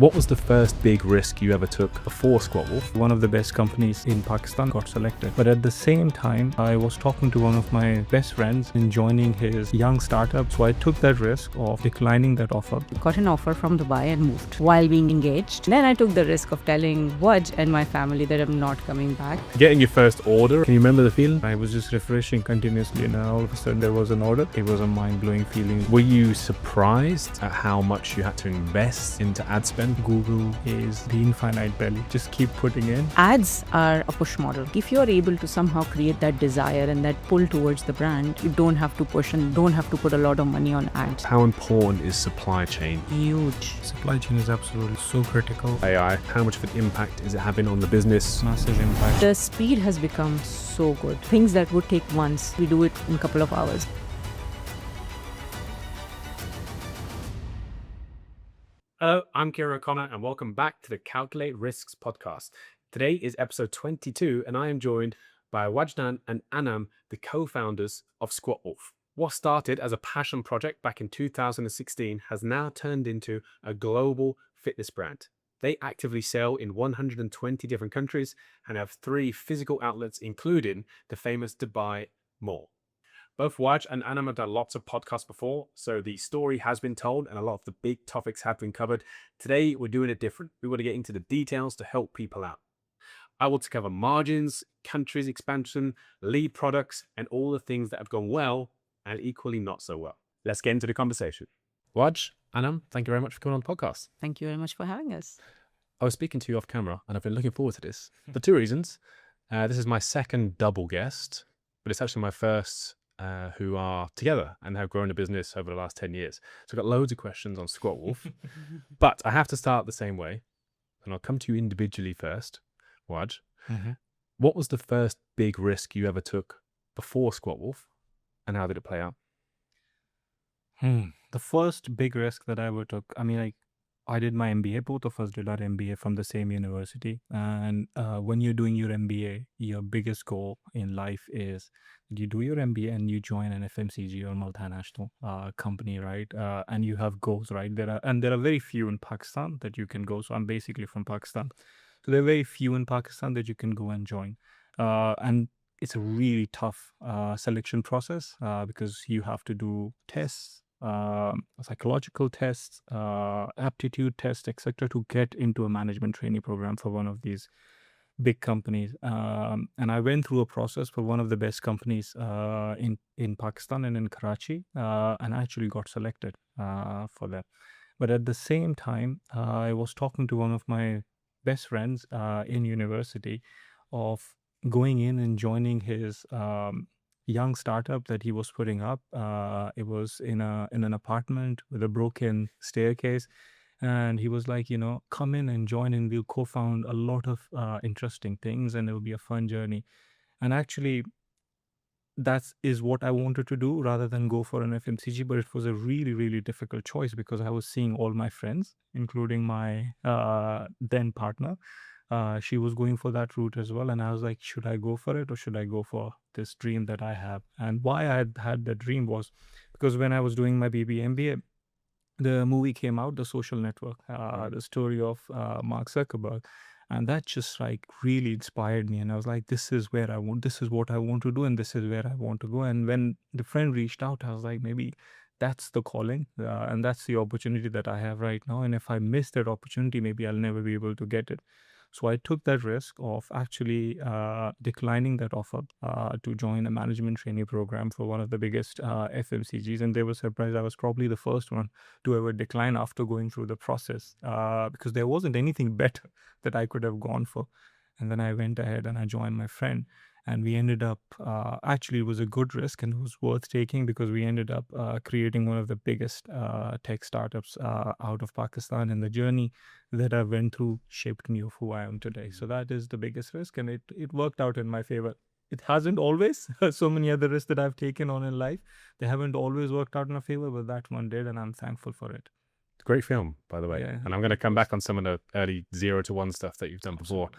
What was the first big risk you ever took before Squatwolf? One of the best companies in Pakistan got selected. But at the same time, I was talking to one of my best friends in joining his young startup. So I took that risk of declining that offer. Got an offer from Dubai and moved while being engaged. Then I took the risk of telling Waj and my family that I'm not coming back. Getting your first order, can you remember the feeling? I was just refreshing continuously and all of a sudden there was an order. It was a mind-blowing feeling. Were you surprised at how much you had to invest into ad spend? Google is the infinite belly. Just keep putting in. Ads are a push model. If you're able to somehow create that desire and that pull towards the brand, you don't have to push and don't have to put a lot of money on ads. How important is supply chain? Huge. Supply chain is absolutely so critical. AI, how much of an impact is it having on the business? Massive impact. The speed has become so good. Things that would take months, we do it in a couple of hours. Hello, I'm Kira O'Connor and welcome back to the Calculate Risks podcast. Today is episode 22 and I am joined by Wajdan and Anam, the co-founders of Squatwolf. What started as a passion project back in 2016 has now turned into a global fitness brand. They actively sell in 120 different countries and have 3 physical outlets, including the famous Dubai Mall. Both Waj and Anam have done lots of podcasts before, so the story has been told and a lot of the big topics have been covered. Today, we're doing it different. We want to get into the details to help people out. I want to cover margins, countries expansion, lead products, and all the things that have gone well and equally not so well. Let's get into the conversation. Waj, Anam, thank you very much for coming on the podcast. Thank you very much for having us. I was speaking to you off camera and I've been looking forward to this for 2 reasons. This is my second double guest, but it's actually my first who are together and have grown a business over the last 10 years. So I've got loads of questions on Squatwolf, but I have to start the same way. And I'll come to you individually first. Waj, what was the first big risk you ever took before Squatwolf and how did it play out? The first big risk that I ever took, I did my MBA. Both of us did our MBA from the same university. And when you're doing your MBA, your biggest goal in life is you do your MBA and you join an FMCG or multinational company, right? And you have goals, right? There are very few in Pakistan that you can go. So I'm basically from Pakistan. So there are very few in Pakistan that you can go and join. And it's a really tough selection process because you have to do tests, psychological tests, aptitude tests, etc., to get into a management training program for one of these big companies. And I went through a process for one of the best companies in Pakistan and in Karachi, and I actually got selected for that. But at the same time, I was talking to one of my best friends in university of going in and joining his young startup that he was putting up. It was in an apartment with a broken staircase, and he was like, come in and join and we'll co-found a lot of interesting things and it will be a fun journey. And actually that is what I wanted to do rather than go for an FMCG, but it was a really, really difficult choice because I was seeing all my friends, including my then partner. She was going for that route as well. And I was like, should I go for it or should I go for this dream that I have? And why I had that dream was because when I was doing my MBA, the movie came out, The Social Network, the story of Mark Zuckerberg. And that just like really inspired me. And I was like, this is what I want to do. And this is where I want to go. And when the friend reached out, I was like, maybe that's the calling. And that's the opportunity that I have right now. And if I miss that opportunity, maybe I'll never be able to get it. So I took that risk of actually declining that offer to join a management training program for one of the biggest FMCGs. And they were surprised. I was probably the first one to ever decline after going through the process because there wasn't anything better that I could have gone for. And then I went ahead and I joined my friend. And we ended up, actually, it was a good risk and it was worth taking because we ended up creating one of the biggest tech startups out of Pakistan. And the journey that I went through shaped me of who I am today. So that is the biggest risk. And it worked out in my favor. It hasn't always. So many other risks that I've taken on in life, they haven't always worked out in my favor, but that one did. And I'm thankful for it. Great film, by the way. Yeah, and I'm going to come back on some of the early 0 to 1 stuff that you've done before.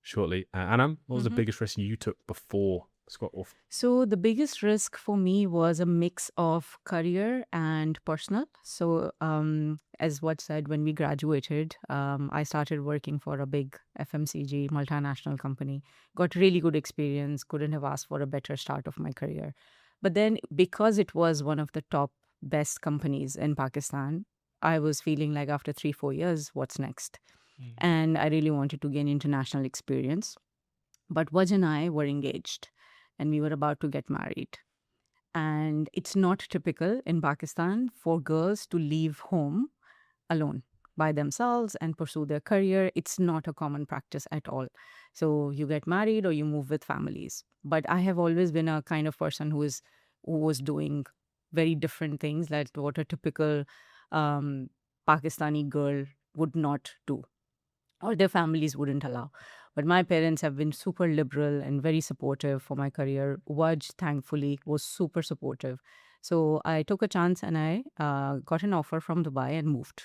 Shortly. Anam, what was the biggest risk you took before Squatwolf? So the biggest risk for me was a mix of career and personal. So as what said, when we graduated, I started working for a big FMCG multinational company. Got really good experience. Couldn't have asked for a better start of my career. But then because it was one of the top best companies in Pakistan, I was feeling like after 3-4 years, what's next? And I really wanted to gain international experience. But Waj and I were engaged and we were about to get married. And it's not typical in Pakistan for girls to leave home alone by themselves and pursue their career. It's not a common practice at all. So you get married or you move with families. But I have always been a kind of person who was doing very different things, like what a typical um, Pakistani girl would not do or their families wouldn't allow. But my parents have been super liberal and very supportive for my career. Waj, thankfully, was super supportive. So I took a chance and I got an offer from Dubai and moved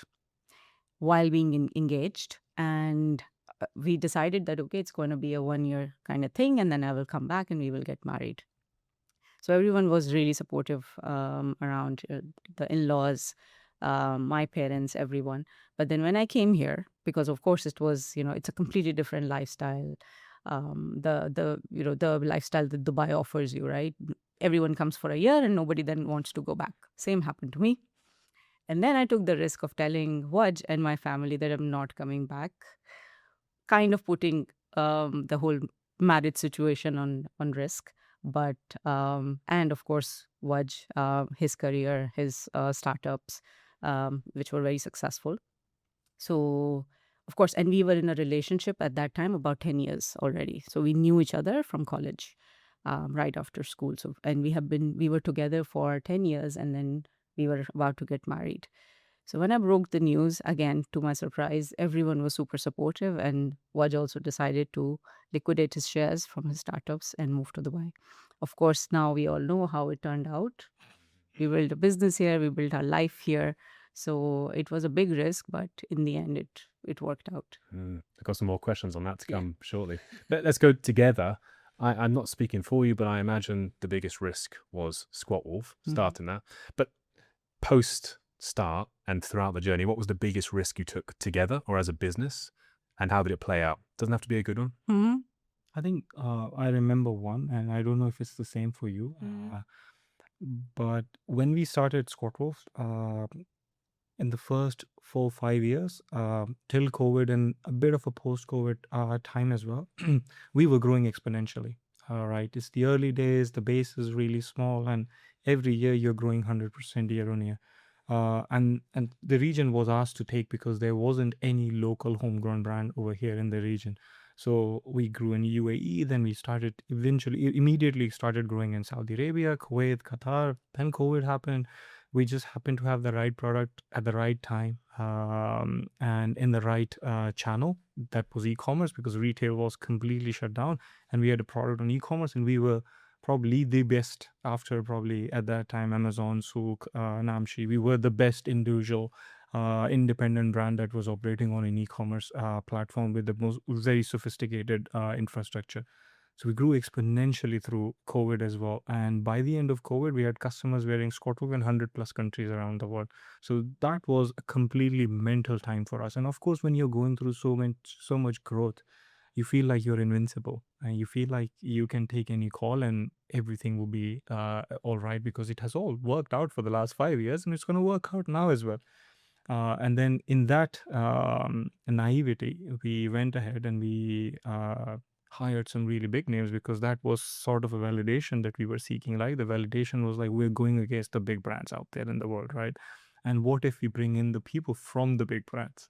while being engaged. And we decided that, okay, it's going to be a 1 year kind of thing. And then I will come back and we will get married. So everyone was really supportive around the in-laws, my parents, everyone. But then when I came here, because of course it was, it's a completely different lifestyle. The lifestyle that Dubai offers you, right? Everyone comes for a year and nobody then wants to go back. Same happened to me. And then I took the risk of telling Waj and my family that I'm not coming back, kind of putting the whole marriage situation on risk. But and of course, Waj, his career, his startups, which were very successful. So of course, and we were in a relationship at that time about 10 years already. So we knew each other from college, right after school. So and we were together for 10 years, and then we were about to get married. So when I broke the news, again, to my surprise, everyone was super supportive, and Waj also decided to liquidate his shares from his startups and move to Dubai. Of course, now we all know how it turned out. We built a business here, we built our life here. So it was a big risk, but in the end, it worked out. I've got some more questions on that to come shortly. But let's go together. I'm not speaking for you, but I imagine the biggest risk was Squatwolf, starting that. But post start and throughout the journey, what was the biggest risk you took together or as a business, and how did it play out? Doesn't have to be a good one. I think I remember one, and I don't know if it's the same for you. But when we started Squatwolf, in the first 4-5 years, till COVID and a bit of a post-COVID time as well, we were growing exponentially. Right, it's the early days, the base is really small, and every year you're growing 100% year on year. And the region was asked to take because there wasn't any local homegrown brand over here in the region. So we grew in UAE, then we immediately started growing in Saudi Arabia, Kuwait, Qatar. Then COVID happened. We just happened to have the right product at the right time, and in the right channel. That was e-commerce, because retail was completely shut down, and we had a product on e-commerce, and we were probably the best after probably at that time Amazon, Souk, Namshi. We were the best individual independent brand that was operating on an e-commerce platform with the most very sophisticated infrastructure. So we grew exponentially through COVID as well. And by the end of COVID, we had customers wearing Squatwolf in 100 plus countries around the world. So that was a completely mental time for us. And of course, when you're going through so much growth, you feel like you're invincible, and you feel like you can take any call and everything will be all right, because it has all worked out for the last 5 years, and it's going to work out now as well. And then in that naivety, we went ahead and we hired some really big names, because that was sort of a validation that we were seeking. Like, the validation was like, we're going against the big brands out there in the world, right? And what if we bring in the people from the big brands,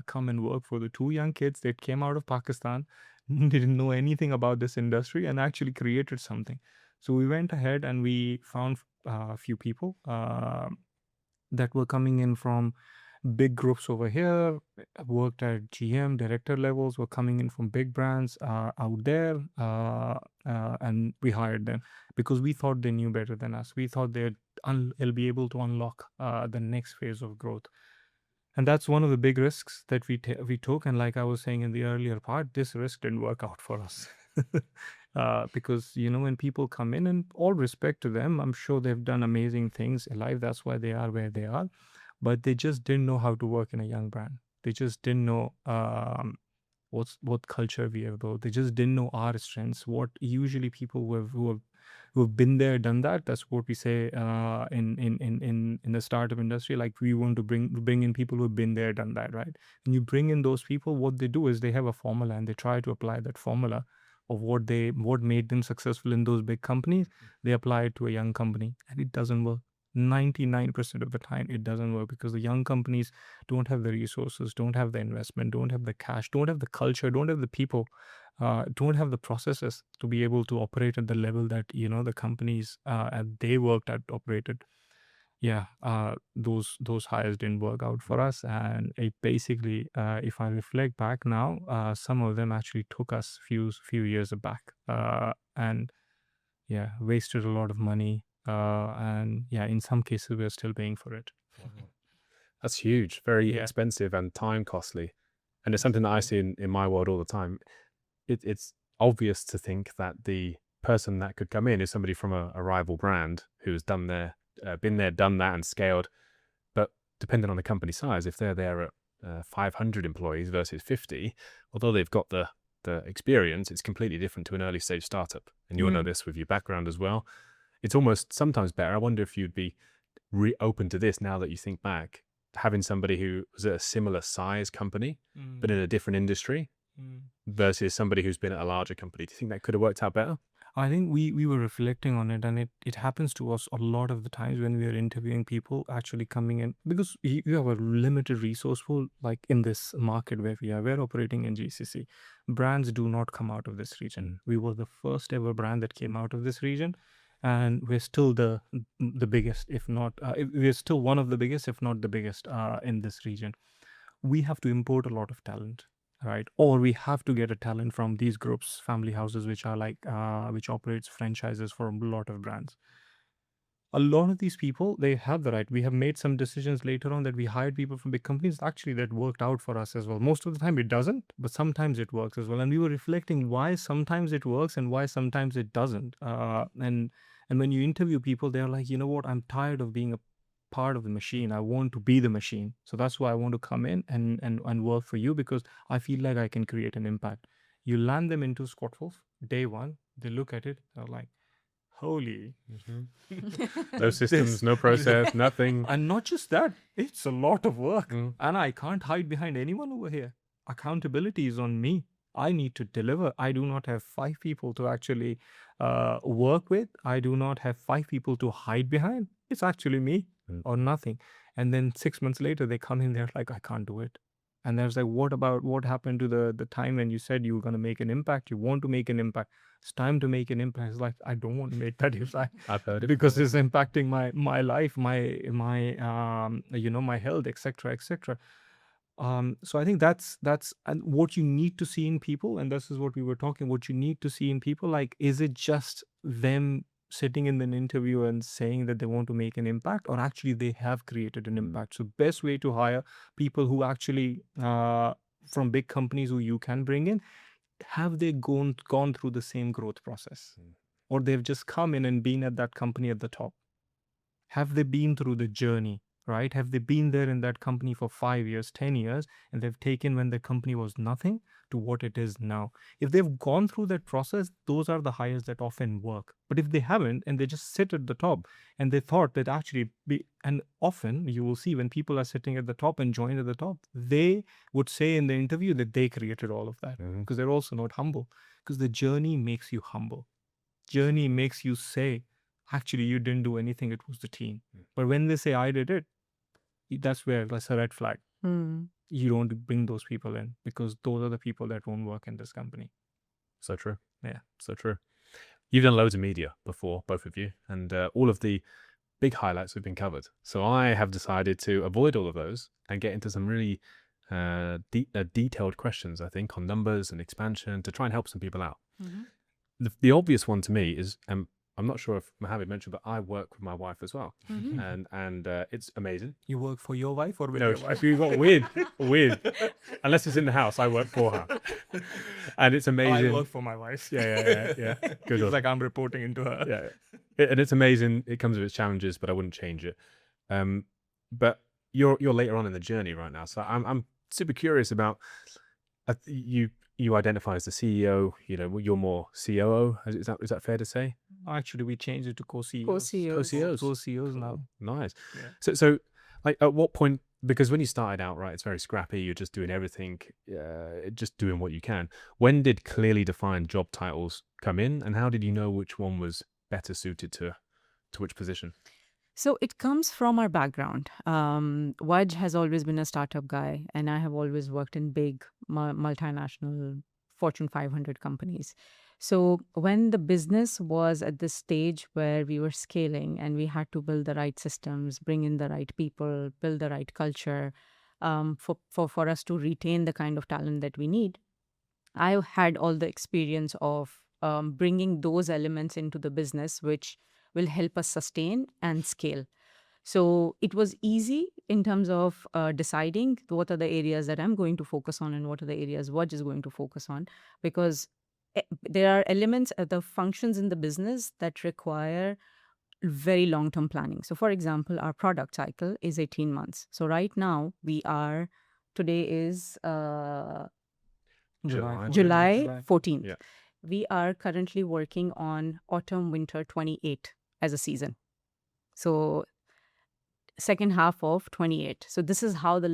come and work for the two young kids that came out of Pakistan, didn't know anything about this industry, and actually created something. So we went ahead and we found a few people that were coming in from big groups over here, worked at GM, director levels, were coming in from big brands out there, and we hired them because we thought they knew better than us. We thought they'll be able to unlock the next phase of growth. And that's one of the big risks that we took. And like I was saying in the earlier part, this risk didn't work out for us. Because, when people come in, and all respect to them, I'm sure they've done amazing things in life. That's why they are where they are. But they just didn't know how to work in a young brand. They just didn't know what culture we have built. They just didn't know our strengths. What usually people who have been there, done that. That's what we say in the startup industry. Like, we want to bring in people who have been there, done that, right? And you bring in those people. What they do is they have a formula, and they try to apply that formula of what made them successful in those big companies. They apply it to a young company, and it doesn't work. 99% of the time it doesn't work, because the young companies don't have the resources, don't have the investment, don't have the cash, don't have the culture, don't have the people, don't have the processes to be able to operate at the level that the companies they worked at operated. Yeah, those hires didn't work out for us, and it basically, if I reflect back now, some of them actually took us few years back, and yeah, wasted a lot of money, and yeah, in some cases we're still paying for it. That's huge, very Yeah. expensive and time costly. And it's something that I see in my world all the time. It's obvious to think that the person that could come in is somebody from a rival brand who's been there, done that, and scaled. But depending on the company size, if they're there at 500 employees versus 50, although they've got the experience, it's completely different to an early stage startup. And you'll know this with your background as well. It's almost sometimes better. I wonder if you'd be open to this now that you think back, having somebody who was at a similar size company, but in a different industry, versus somebody who's been at a larger company. Do you think that could have worked out better? I think we were reflecting on it, and it happens to us a lot of the times when we are interviewing people actually coming in, because you have a limited resource pool. Like, in this market where we're operating in GCC, brands do not come out of this region. We were the first ever brand that came out of this region, and we're still the biggest, if not we're still one of the biggest, if not the biggest, in this region. We have to import a lot of talent, right? Or we have to get a talent from these groups, family houses, which are like which operates franchises for a lot of brands. A lot of these people, they have the right. We have made some decisions later on that we hired people from big companies. Actually, that worked out for us as well. Most of the time it doesn't, but sometimes it works as well. And we were reflecting why sometimes it works and why sometimes it doesn't. And when you interview people, they're like, you know what, I'm tired of being a part of the machine. I want to be the machine. So that's why I want to come in and work for you, because I feel like I can create an impact. You land them into Squatwolf day one, they look at it, they're like, holy. No systems, no process, nothing. And not just that, it's a lot of work. And I can't hide behind anyone over here. Accountability is on me. I need to deliver. I do not have 5 people to actually work with. I do not have 5 people to hide behind. It's actually me or nothing. And then 6 months later, they come in, they're like, I can't do it. And there's like, what happened to the time when you said you were going to make an impact? You want to make an impact. It's time to make an impact. It's like, I don't want to make that impact. I've heard it because it's impacting my life, my health, etc., etc. So I think that's and what you need to see in people, and this is what we were talking. What you need to see in people, like, is it just them sitting in an interview and saying that they want to make an impact, or actually they have created an impact? So best way to hire people who actually from big companies who you can bring in, have they gone through the same growth process, or they've just come in and been at that company at the top? Have they been through the journey, right? Have they been there in that company for 5 years, 10 years, and they've taken when the company was nothing to what it is now? If they've gone through that process, those are the hires that often work. But if they haven't, and they just sit at the top, and they thought that actually and often you will see when people are sitting at the top and join at the top, they would say in the interview that they created all of that, because they're also not humble, because the journey makes you humble. Journey makes you say, actually, you didn't do anything, it was the team. But when they say I did it, that's where that's a red flag. You don't bring those people in, because those are the people that won't work in this company. So true. Yeah. So true. You've done loads of media before, both of you, and all of the big highlights have been covered. So I have decided to avoid all of those and get into some really detailed questions, I think, on numbers and expansion to try and help some people out. The obvious one to me is, I'm not sure if Mohammed mentioned, but I work with my wife as well, and it's amazing. You work for your wife or with No, your wife? we got weird. Unless it's in the house, I work for her, and it's I amazing. work for my wife. Yeah. Good It's one. like I'm reporting into her. And it's amazing. It comes with its challenges, but I wouldn't change it. But you're later on in the journey right now, so I'm super curious about you identify as the CEO. You know, you're more COO. Is that fair to say? Actually, we changed it to co-CEOs. Co-CEOs. Co-CEOs. Co-CEOs now. Nice. Yeah. So like at what point, because when you started out, right, it's very scrappy, you're just doing everything, just doing what you can. When did clearly defined job titles come in, and how did you know which one was better suited to which position? So it comes from our background. Waj has always been a startup guy, and I have always worked in big multinational Fortune 500 companies. So when the business was at this stage where we were scaling and we had to build the right systems, bring in the right people, build the right culture, for us to retain the kind of talent that we need, I had all the experience of bringing those elements into the business, which will help us sustain and scale. So it was easy in terms of deciding what are the areas that I'm going to focus on and what are the areas Waj is going to focus on, because there are elements of the functions in the business that require very long-term planning. So for example, our product cycle is 18 months. So right now today is July 14th. Yeah. We are currently working on autumn winter 28 as a season. So second half of 28. So this is how the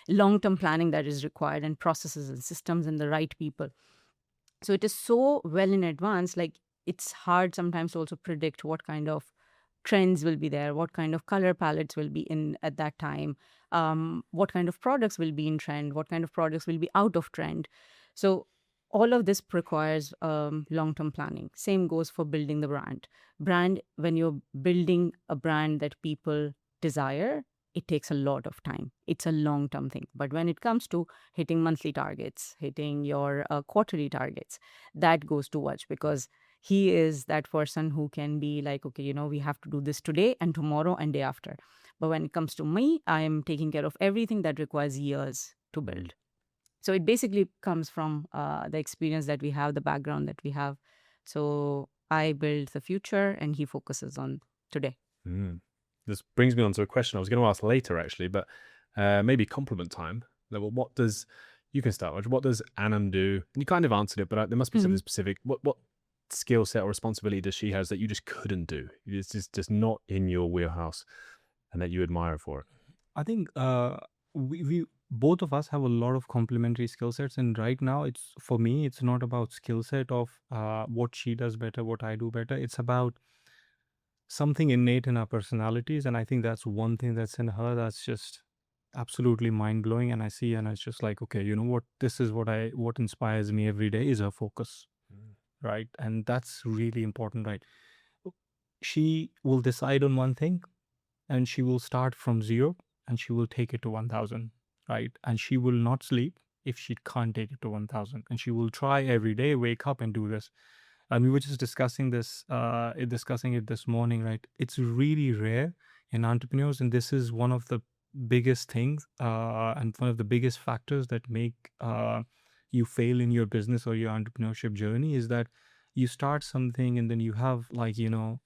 long-term planning that is required, and processes and systems and the right people. So it is so well in advance, like it's hard sometimes to also predict what kind of trends will be there, what kind of color palettes will be in at that time, what kind of products will be in trend, what kind of products will be out of trend. So all of this requires long-term planning. Same goes for building the brand. When you're building a brand that people desire, it takes a lot of time. It's a long-term thing. But when it comes to hitting monthly targets, hitting your quarterly targets, that goes to Waj, because he is that person who can be like, okay, we have to do this today and tomorrow and day after. But when it comes to me, I am taking care of everything that requires years to build. So it basically comes from the experience that we have, the background that we have. So I build the future and he focuses on today. This brings me on to a question I was going to ask later, actually, but maybe compliment time. Well, you can start, what does Anam do? And you kind of answered it, but there must be something specific. What skill set or responsibility does she have that you just couldn't do? It's just not in your wheelhouse and that you admire for it? I think we both of us have a lot of complementary skill sets, and right now for me it's not about skill set of what she does better, what I do better. It's about something innate in our personalities, and I think that's one thing that's in her that's just absolutely mind-blowing. And I see, and it's just like, okay, you know what, this is what inspires me every day is her focus. Right? And that's really important, right? She will decide on one thing and she will start from 0 and she will take it to 1000, right? And she will not sleep if she can't take it to 1000, and she will try every day, wake up and do this. And we were just discussing it this morning, right? It's really rare in entrepreneurs, and this is one of the biggest things and one of the biggest factors that make you fail in your business or your entrepreneurship journey, is that you start something and then you have like, the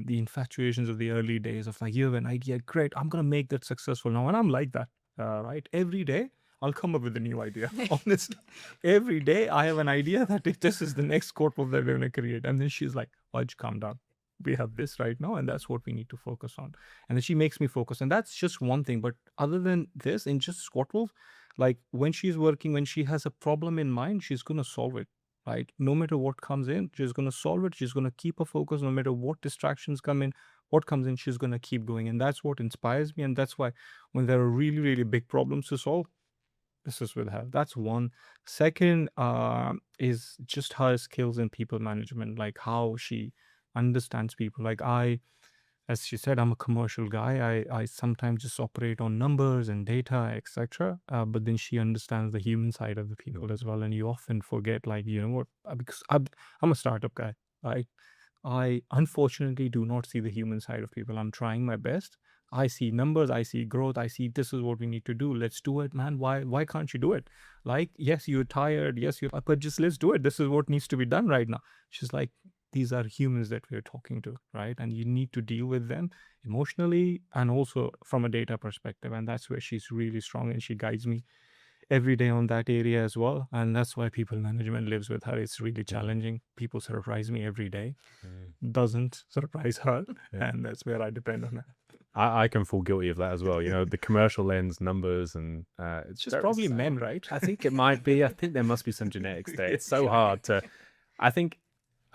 infatuations of the early days of like, you have an idea, great, I'm going to make that successful now. And I'm like that, right? Every day I'll come up with a new idea. Honestly, every day I have an idea that if this is the next Squatwolf that we're going to create. And then she's like, Waj, calm down. We have this right now, and that's what we need to focus on. And then she makes me focus. And that's just one thing. But other than this, in just Squatwolf, like when she's working, when she has a problem in mind, she's going to solve it. Right? No matter what comes in, she's going to solve it. She's going to keep her focus. No matter what distractions come in, what comes in, she's going to keep going. And that's what inspires me. And that's why when there are really, really big problems to solve, this is with her. That's one. Second is just her skills in people management, like how she understands people. Like as she said, I'm a commercial guy. I sometimes just operate on numbers and data, etc. But then she understands the human side of the people as well. And you often forget, like, you know what, because I'm a startup guy. I unfortunately do not see the human side of people. I'm trying my best. I see numbers, I see growth, I see this is what we need to do. Let's do it, man. Why can't you do it? Like, yes, you're tired, yes, but just let's do it. This is what needs to be done right now. She's like, these are humans that we're talking to, right? And you need to deal with them emotionally and also from a data perspective. And that's where she's really strong, and she guides me every day on that area as well. And that's why people management lives with her. It's really challenging. People surprise me every day. Doesn't surprise her. Yeah. And that's where I depend on her. I can fall guilty of that as well. You know, the commercial lens, numbers, and it's just Probably men, right? I think it might be. I think there must be some genetics there. It's so hard to.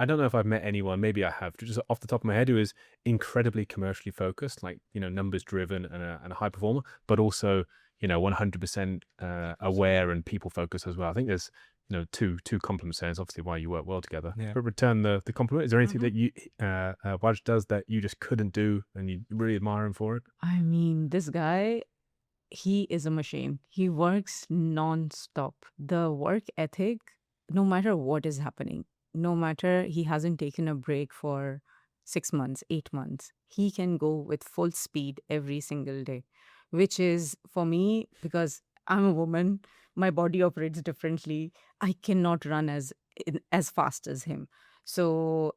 I don't know if I've met anyone. Maybe I have, just off the top of my head, who is incredibly commercially focused, like, you know, numbers driven and a high performer, but also, you know, 100% aware and people focused as well. I think there's, you know, two compliments there. It's obviously why you work well together. Yeah. But return the compliment. Is there anything that you Waj does that you just couldn't do and you really admire him for it? I mean, this guy, he is a machine. He works non-stop. The work ethic, no matter what is happening, no matter he hasn't taken a break for 6 months, 8 months, he can go with full speed every single day, which is for me, because I'm a woman, my body operates differently. I cannot run as fast as him. So,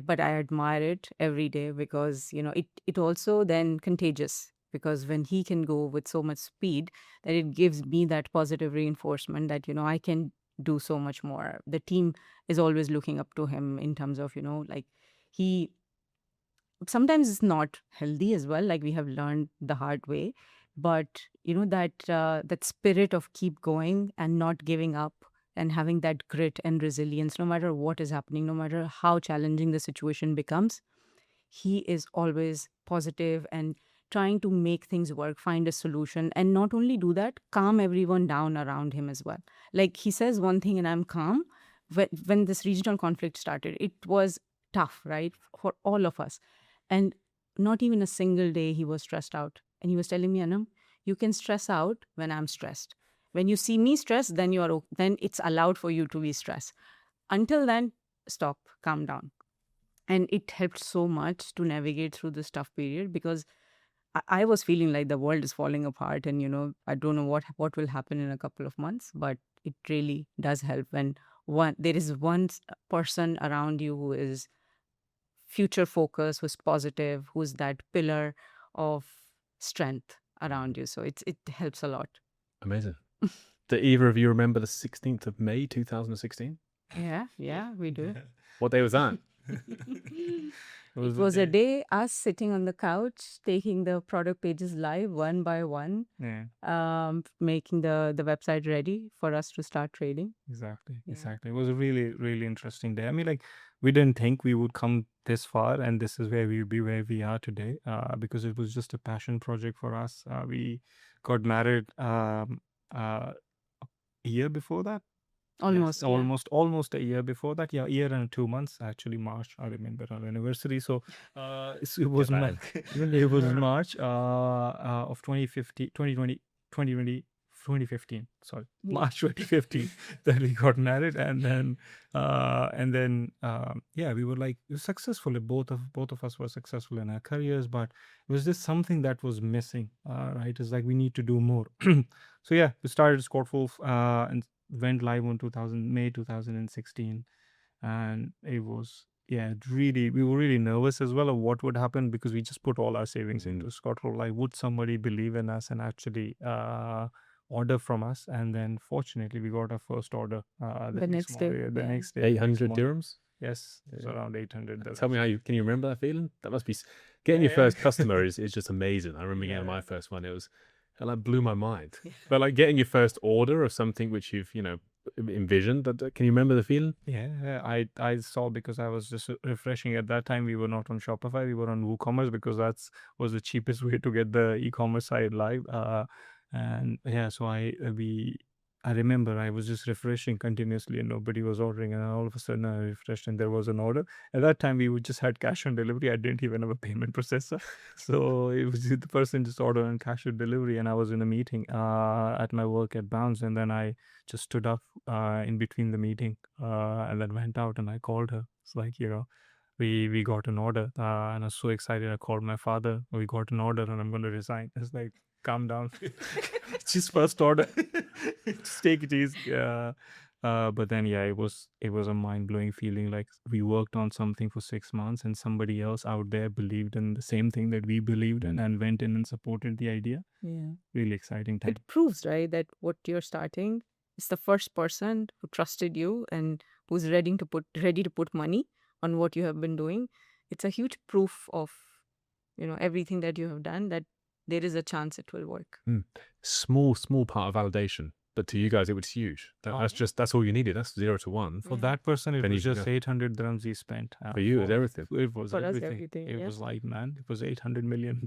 but I admire it every day because, you know, it also then contagious, because when he can go with so much speed, that it gives me that positive reinforcement that, you know, I can do so much more. The team is always looking up to him in terms of, you know, like, he sometimes it's not healthy as well, like we have learned the hard way, but you know, that spirit of keep going and not giving up and having that grit and resilience, no matter what is happening, no matter how challenging the situation becomes, he is always positive and trying to make things work, find a solution, and not only do that, calm everyone down around him as well. Like, he says one thing and I'm calm. When this regional conflict started, it was tough, right, for all of us. And not even a single day he was stressed out. And he was telling me, Anam, you can stress out when I'm stressed. When you see me stressed, then then it's allowed for you to be stressed. Until then, stop, calm down. And it helped so much to navigate through this tough period, because I was feeling like the world is falling apart, and, you know, I don't know what will happen in a couple of months, but it really does help when there is one person around you who is future focused, who's positive, who's that pillar of strength around you. So it helps a lot. Amazing. Do either of you remember the 16th of May 2016? Yeah, we do. What day was that? It was a day us sitting on the couch, taking the product pages live one by one, making the website ready for us to start trading. Exactly. Yeah. Exactly. It was a really, really interesting day. I mean, like, we didn't think we would come this far, and this is where we'll be where we are today, because it was just a passion project for us. We got married a year before that. Almost. Yes, Yeah. almost a year before that. Yeah, a year and 2 months. Actually, March. I remember our anniversary. So, it was Japan. it was March of 2015, 2015. Sorry, Yeah. March 2015 that we got married, and then we were like successful. Both of us were successful in our careers, but it was just something that was missing. Right? It's like we need to do more. So yeah, we started Squatwolf and went live on May 2016, and it was we were really nervous as well of what would happen, because we just put all our savings into Squatwolf. Like, would somebody believe in us and actually order from us? And then fortunately we got our first order The next day. the next day, 800 dirhams? Yes, it was around 800. Tell me can you remember that feeling? That must be getting your first customer is just amazing. I remember getting my first one. It like blew my mind. But like getting your first order of something which you've, you know, envisioned, can you remember the feeling? I saw, because I was just refreshing at that time. We were not on Shopify, we were on WooCommerce, because that's was the cheapest way to get the e-commerce site live. So I remember I was just refreshing continuously and nobody was ordering, and all of a sudden I refreshed and there was an order. At that time we would just had cash on delivery. I didn't even have a payment processor, so it was the person just ordered on cash on delivery, and I was in a meeting at my work at Bounce, and then I just stood up in between the meeting and then went out and I called her, It's like, we got an order, and I was so excited. I called my father. We got an order, and I'm going to resign. It's like, calm down. It's just first order. Just take it easy. But then, yeah, it was a mind blowing feeling. Like, we worked on something for 6 months, and somebody else out there believed in the same thing that we believed in, and went in and supported the idea. Yeah. Really exciting time. It proves, right, that what you're starting is the first person who trusted you and who's ready to put money on what you have been doing. It's a huge proof of, everything that you have done, that there is a chance it will work. Small part of validation, but to you guys it was huge. That's all you needed. That's 0 to 1. For that person, it Then was you just go- 800 dirhams he spent. For you, it was everything. It was For us, everything. everything, It yeah. was like, man, it was $800 million.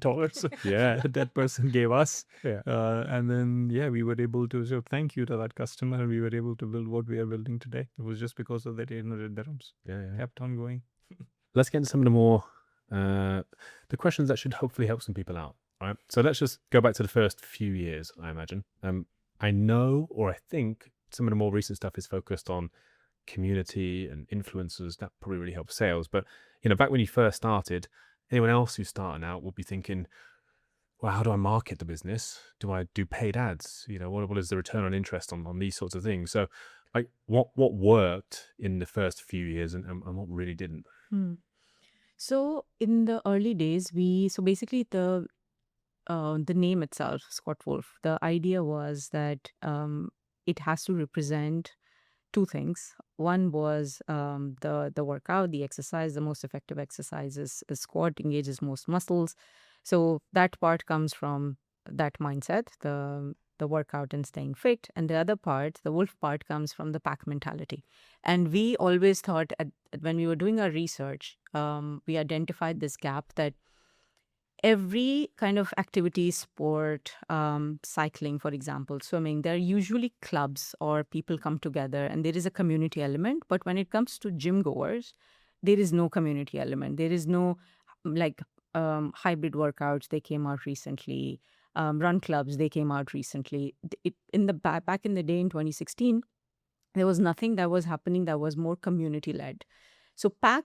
Yeah. That person gave us. Yeah. And then, yeah, we were able to so thank you to that customer, and we were able to build what we are building today. It was just because of that 800 dirhams. Yeah. Kept on going. Let's get into some of the more the questions that should hopefully help some people out. All right. So let's just go back to the first few years, I imagine. I know, or I think some of the more recent stuff is focused on community and influencers. That probably really helps sales. But, back when you first started, anyone else who's starting out will be thinking, well, how do I market the business? Do I do paid ads? What is the return on interest on these sorts of things? So, like, what worked in the first few years and what really didn't? So in the early days, basically the name itself, Squatwolf, the idea was that it has to represent two things. One was the workout, the exercise. The most effective exercise is squat, engages most muscles. So that part comes from that mindset, the workout and staying fit. And the other part, the wolf part, comes from the pack mentality. And we always thought, when we were doing our research, we identified this gap that every kind of activity, sport, cycling, for example, swimming, there are usually clubs or people come together and there is a community element. But when it comes to gym goers, there is no community element. There is no hybrid workouts. They came out recently. Run clubs, they came out recently. Back in the day in 2016, there was nothing that was happening that was more community led. So pack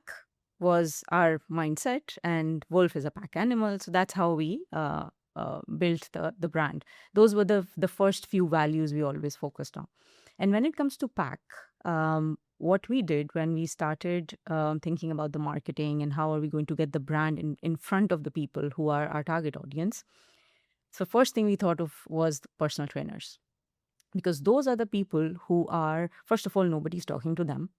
was our mindset, and wolf is a pack animal. So that's how we built the brand. Those were the first few values we always focused on. And when it comes to pack, what we did when we started thinking about the marketing and how are we going to get the brand in front of the people who are our target audience, so first thing we thought of was the personal trainers, because those are the people who are, first of all, nobody's talking to them.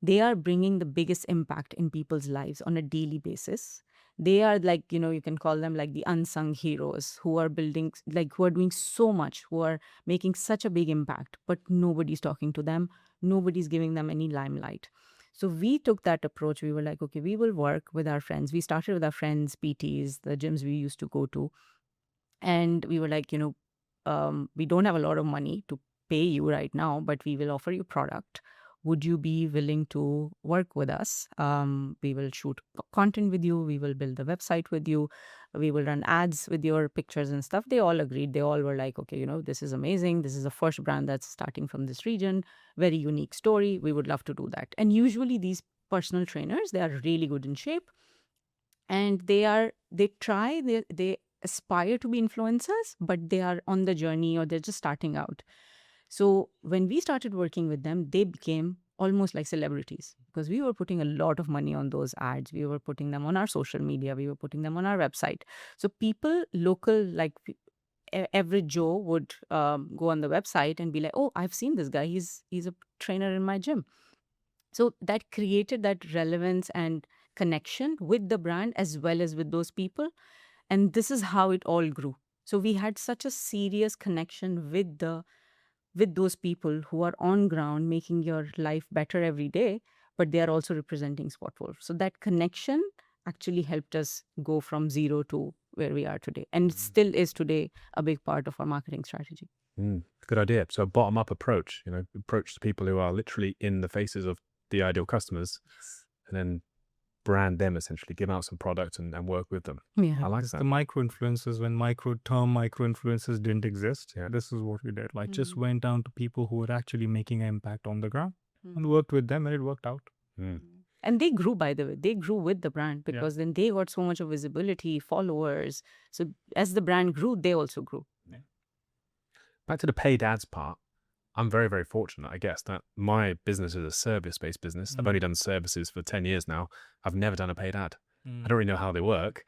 They are bringing the biggest impact in people's lives on a daily basis. They are like, you can call them like the unsung heroes who are building, who are doing so much, who are making such a big impact, but nobody's talking to them. Nobody's giving them any limelight. So we took that approach. We were like, okay, we will work with our friends. We started with our friends, PTs, the gyms we used to go to. And we were like, we don't have a lot of money to pay you right now, but we will offer you product. Would you be willing to work with us? We will shoot content with you. We will build the website with you. We will run ads with your pictures and stuff. They all agreed. They all were like, okay, this is amazing. This is the first brand that's starting from this region. Very unique story. We would love to do that. And usually these personal trainers, they are really good in shape. And they aspire to be influencers, but they are on the journey or they're just starting out. So when we started working with them, they became almost like celebrities because we were putting a lot of money on those ads. We were putting them on our social media. We were putting them on our website. So people, local, like average Joe would go on the website and be like, oh, I've seen this guy. He's a trainer in my gym. So that created that relevance and connection with the brand as well as with those people. And this is how it all grew. So we had such a serious connection with those people who are on ground making your life better every day, but they are also representing Squatwolf. So that connection actually helped us go from 0 to where we are today. And it still is today a big part of our marketing strategy. Good idea. So bottom-up approach, approach the people who are literally in the faces of the ideal customers and then brand them, essentially give out some product and work with them. Yeah. I like that. The micro-influencers, when micro-influencers didn't exist, this is what we did. Just went down to people who were actually making an impact on the ground and worked with them, and it worked out. And they grew, by the way. They grew with the brand because then they got so much of visibility, followers. So as the brand grew, they also grew. Back to the paid ads part. I'm very, very fortunate, I guess, that my business is a service-based business. I've only done services for 10 years now. I've never done a paid ad. I don't really know how they work.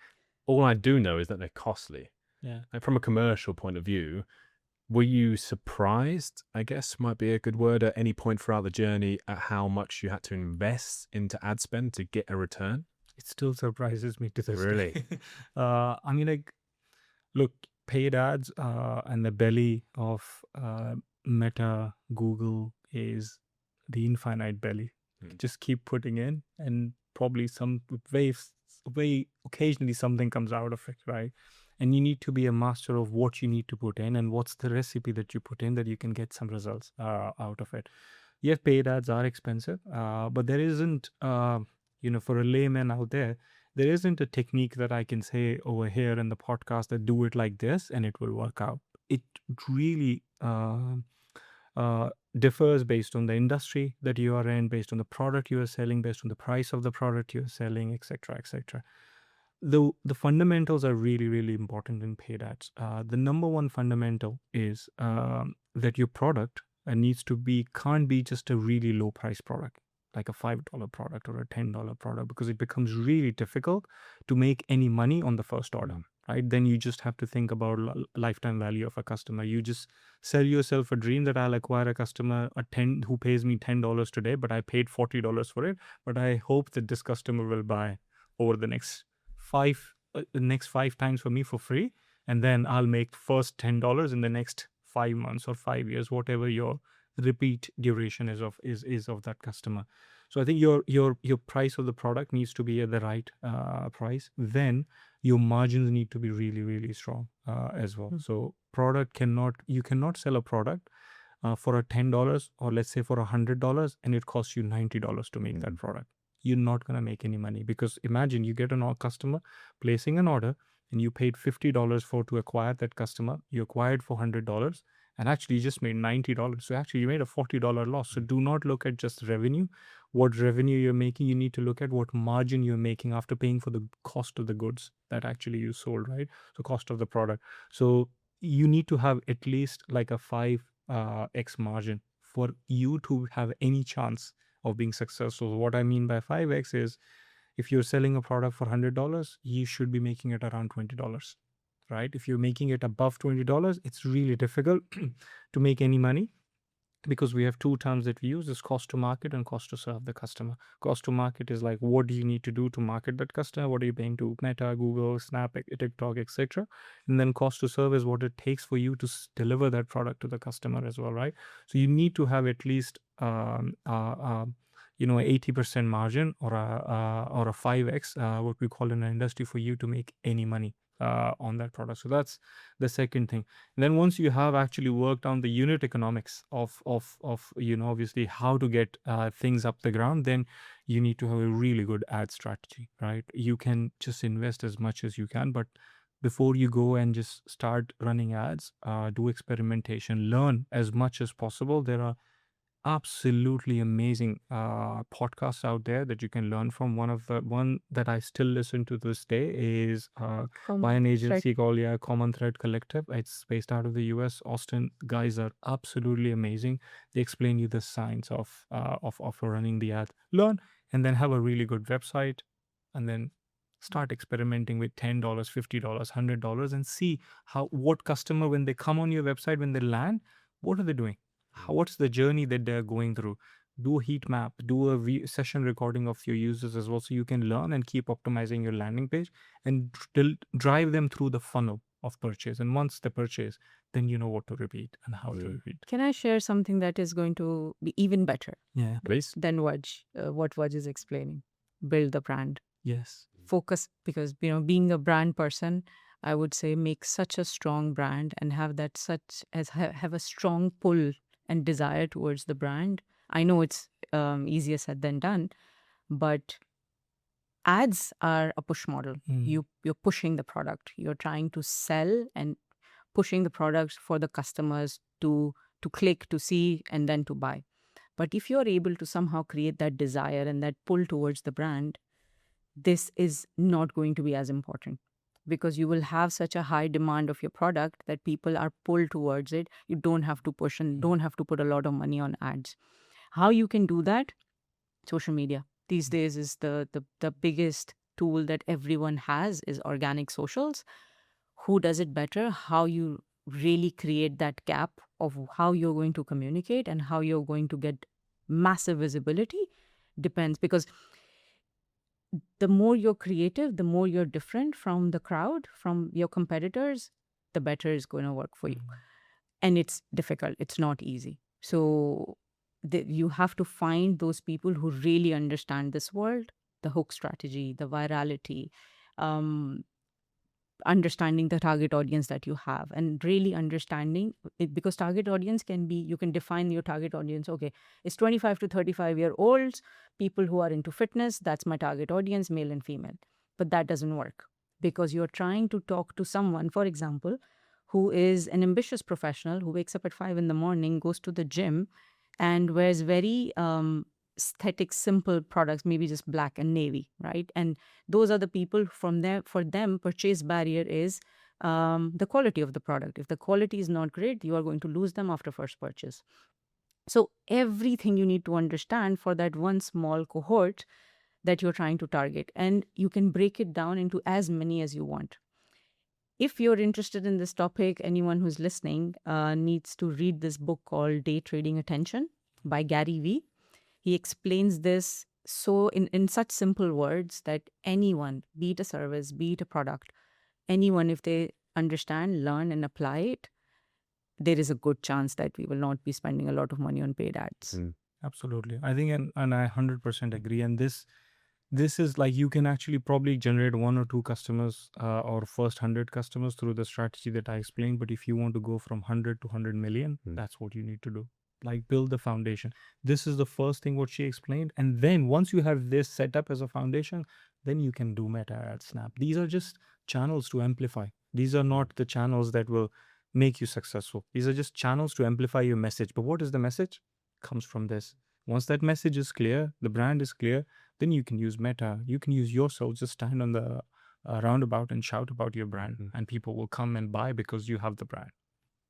All I do know is that they're costly. Yeah. Like from a commercial point of view, were you surprised, I guess might be a good word, at any point throughout the journey at how much you had to invest into ad spend to get a return? It still surprises me to this Really? day. I mean, like, look, paid ads and the belly of Meta, Google is the infinite belly. Just keep putting in, and probably some way occasionally something comes out of it, right? And you need to be a master of what you need to put in and what's the recipe that you put in that you can get some results out of it. Yes, paid ads are expensive, but there isn't, for a layman out there, there isn't a technique that I can say over here in the podcast that do it like this and it will work out. It really differs based on the industry that you are in, based on the product you are selling, based on the price of the product you are selling, etc., etc. The fundamentals are really, really important in paid ads. The number one fundamental is that your product can't be just a really low price product, like a $5 product or a $10 product, because it becomes really difficult to make any money on the first order, right? Then you just have to think about lifetime value of a customer. You just sell yourself a dream that I'll acquire a customer who pays me $10 today, but I paid $40 for it. But I hope that this customer will buy over the next five times for me for free, and then I'll make first $10 in the next 5 months or 5 years, whatever your repeat duration is of that customer. So I think your price of the product needs to be at the right price. Then your margins need to be really, really strong as well. So you cannot sell a product for a $10 or let's say for $100 and it costs you $90 to make that product. You're not going to make any money, because imagine you get a customer placing an order and you paid $50 to acquire that customer. You acquired for $100 and actually you just made $90. So actually you made a $40 loss. So do not look at just revenue, what revenue you're making. You need to look at what margin you're making after paying for the cost of the goods that actually you sold, right? So cost of the product. So you need to have at least like a 5x margin for you to have any chance of being successful. What I mean by 5x is if you're selling a product for $100, you should be making it around $20, right? If you're making it above $20, it's really difficult to make any money, because we have two terms that we use, is cost to market and cost to serve the customer. Cost to market is like, what do you need to do to market that customer? What are you paying to Meta, Google, Snap, TikTok, etc.? And then cost to serve is what it takes for you to deliver that product to the customer as well, right? So you need to have at least 80% margin or a 5x, what we call in the industry, for you to make any money on that product. So that's the second thing. And then once you have actually worked on the unit economics of obviously how to get things up the ground, then you need to have a really good ad strategy, right? You can just invest as much as you can, but before you go and just start running ads, do experimentation, learn as much as possible. There are absolutely amazing podcasts out there that you can learn from. One that I still listen to this day is by an agency called Common Thread Collective. It's based out of the US, Austin. Guys are absolutely amazing. They explain you the science of running the ad. Learn, and then have a really good website, and then start experimenting with $10, $50, $100, and see what customer, when they come on your website, when they land, what are they doing? What's the journey that they're going through? Do a heat map, do a session recording of your users as well, so you can learn and keep optimizing your landing page and drive them through the funnel of purchase. And once they purchase, then you know what to repeat and how to repeat. Can I share something that is going to be even better? Yeah, please. Than what Waj is explaining. Build the brand. Yes. Focus, because being a brand person, I would say make such a strong brand and have a strong pull and desire towards the brand. I know it's easier said than done, but ads are a push model. You're pushing the product. You're trying to sell and pushing the product for the customers to click, to see, and then to buy. But if you're able to somehow create that desire and that pull towards the brand, this is not going to be as important, because you will have such a high demand of your product that people are pulled towards it. You don't have to push and don't have to put a lot of money on ads. How you can do that? Social media these days is the biggest tool that everyone has, is organic socials. Who does it better? How you really create that gap of how you're going to communicate and how you're going to get massive visibility depends, because the more you're creative, the more you're different from the crowd, from your competitors, the better it's going to work for you. And it's difficult. It's not easy. So you have to find those people who really understand this world, the hook strategy, the virality, understanding the target audience that you have, and really understanding it, because target audience can be, you can define your target audience. Okay, it's 25 to 35-year-olds, people who are into fitness. That's my target audience, male and female. But that doesn't work, because you're trying to talk to someone, for example, who is an ambitious professional who wakes up at 5 in the morning, goes to the gym, and wears very aesthetic, simple products, maybe just black and navy, right? And those are the people from there. For them, purchase barrier is the quality of the product. If the quality is not great, you are going to lose them after first purchase. So everything you need to understand for that one small cohort that you're trying to target, and you can break it down into as many as you want. If you're interested in this topic, anyone who's listening needs to read this book called Day Trading Attention by Gary Vee. He explains this so in such simple words that anyone, be it a service, be it a product, anyone, if they understand, learn, and apply it, there is a good chance that we will not be spending a lot of money on paid ads. Absolutely. I think, and I 100% agree. And this is like, you can actually probably generate 1 or 2 customers or first 100 customers through the strategy that I explained. But if you want to go from 100 to 100 million, that's what you need to do. Like, build the foundation. This is the first thing what she explained. And then once you have this set up as a foundation, then you can do Meta Ads, Snap. These are just channels to amplify. These are not the channels that will make you successful. These are just channels to amplify your message. But what is the message? Comes from this. Once that message is clear, the brand is clear, then you can use Meta. You can use yourself. Just stand on the roundabout and shout about your brand, and people will come and buy because you have the brand.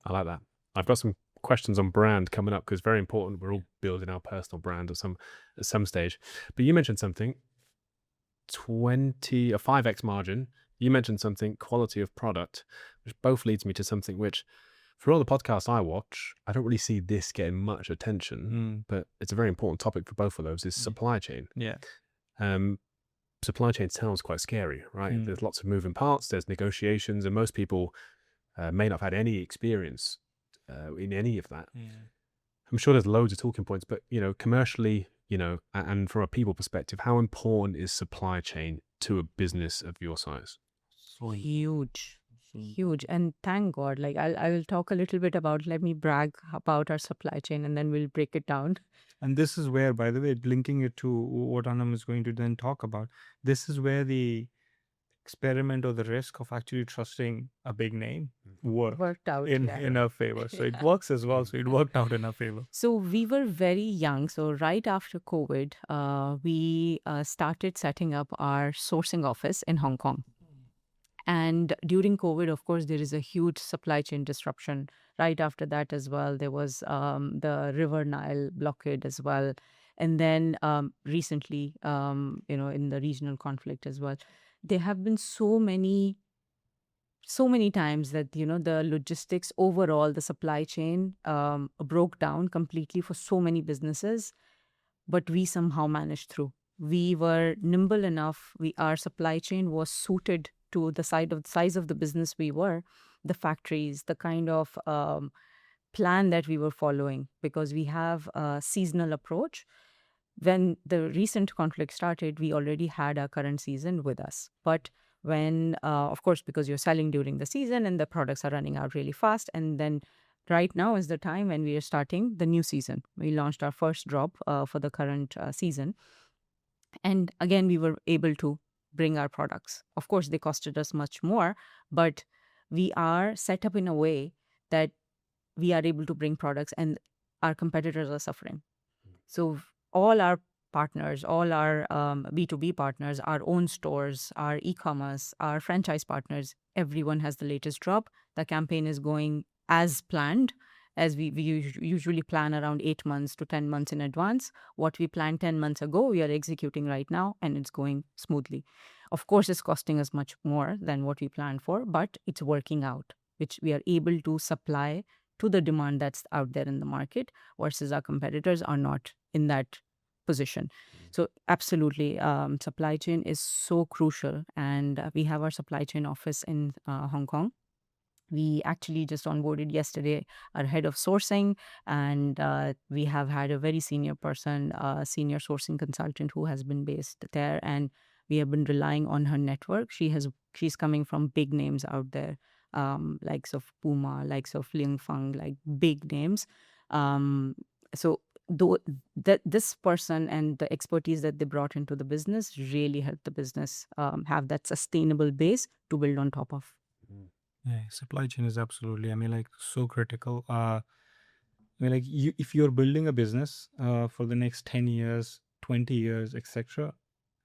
I like that. I've got some questions on brand coming up, because it's very important. We're all building our personal brand at some stage. But you mentioned something, 5x margin. You mentioned something, quality of product, which both leads me to something which, for all the podcasts I watch, I don't really see this getting much attention, but it's a very important topic for both of those, is supply chain. Yeah. Supply chain sounds quite scary, right? There's lots of moving parts, there's negotiations, and most people may not have had any experience in any of that. I'm sure there's loads of talking points, but, commercially, and from a people perspective, how important is supply chain to a business of your size? So Huge. And thank God, like I will talk a little bit about, let me brag about our supply chain, and then we'll break it down. And this is where, by the way, linking it to what Anam is going to then talk about, this is where the experiment or the risk of actually trusting a big name Worked out in our favor. So it works as well. So it worked out in our favor. So we were very young. So right after COVID, we started setting up our sourcing office in Hong Kong. And during COVID, of course, there is a huge supply chain disruption. Right after that as well, there was the River Nile blockade as well. And then recently, in the regional conflict as well, there have been so many times that, the logistics overall, the supply chain broke down completely for so many businesses, but we somehow managed through. We were nimble enough. Our supply chain was suited to the size of the business we were, the factories, the kind of plan that we were following, because we have a seasonal approach. When the recent conflict started, we already had our current season with us. But when, of course, because you're selling during the season and the products are running out really fast, and then right now is the time when we are starting the new season. We launched our first drop for the current season. And again, we were able to bring our products. Of course, they costed us much more, but we are set up in a way that we are able to bring products, and our competitors are suffering. So all our partners, all our B2B partners, our own stores, our e-commerce, our franchise partners, everyone has the latest drop. The campaign is going as planned, as we usually plan around 8 months to 10 months in advance. What we planned 10 months ago, we are executing right now, and it's going smoothly. Of course, it's costing us much more than what we planned for, but it's working out, which we are able to supply to the demand that's out there in the market, versus our competitors are not in that position. So absolutely, supply chain is so crucial, and we have our supply chain office in Hong Kong. We actually just onboarded yesterday our head of sourcing, and we have had a very senior person, senior sourcing consultant who has been based there, and we have been relying on her network. She's coming from big names out there, likes of Puma, likes of Ling Feng, like big names. So though that this person and the expertise that they brought into the business really helped the business have that sustainable base to build on top of. Yeah, supply chain is absolutely, so critical. If you're building a business for the next 10 years, 20 years, etc.,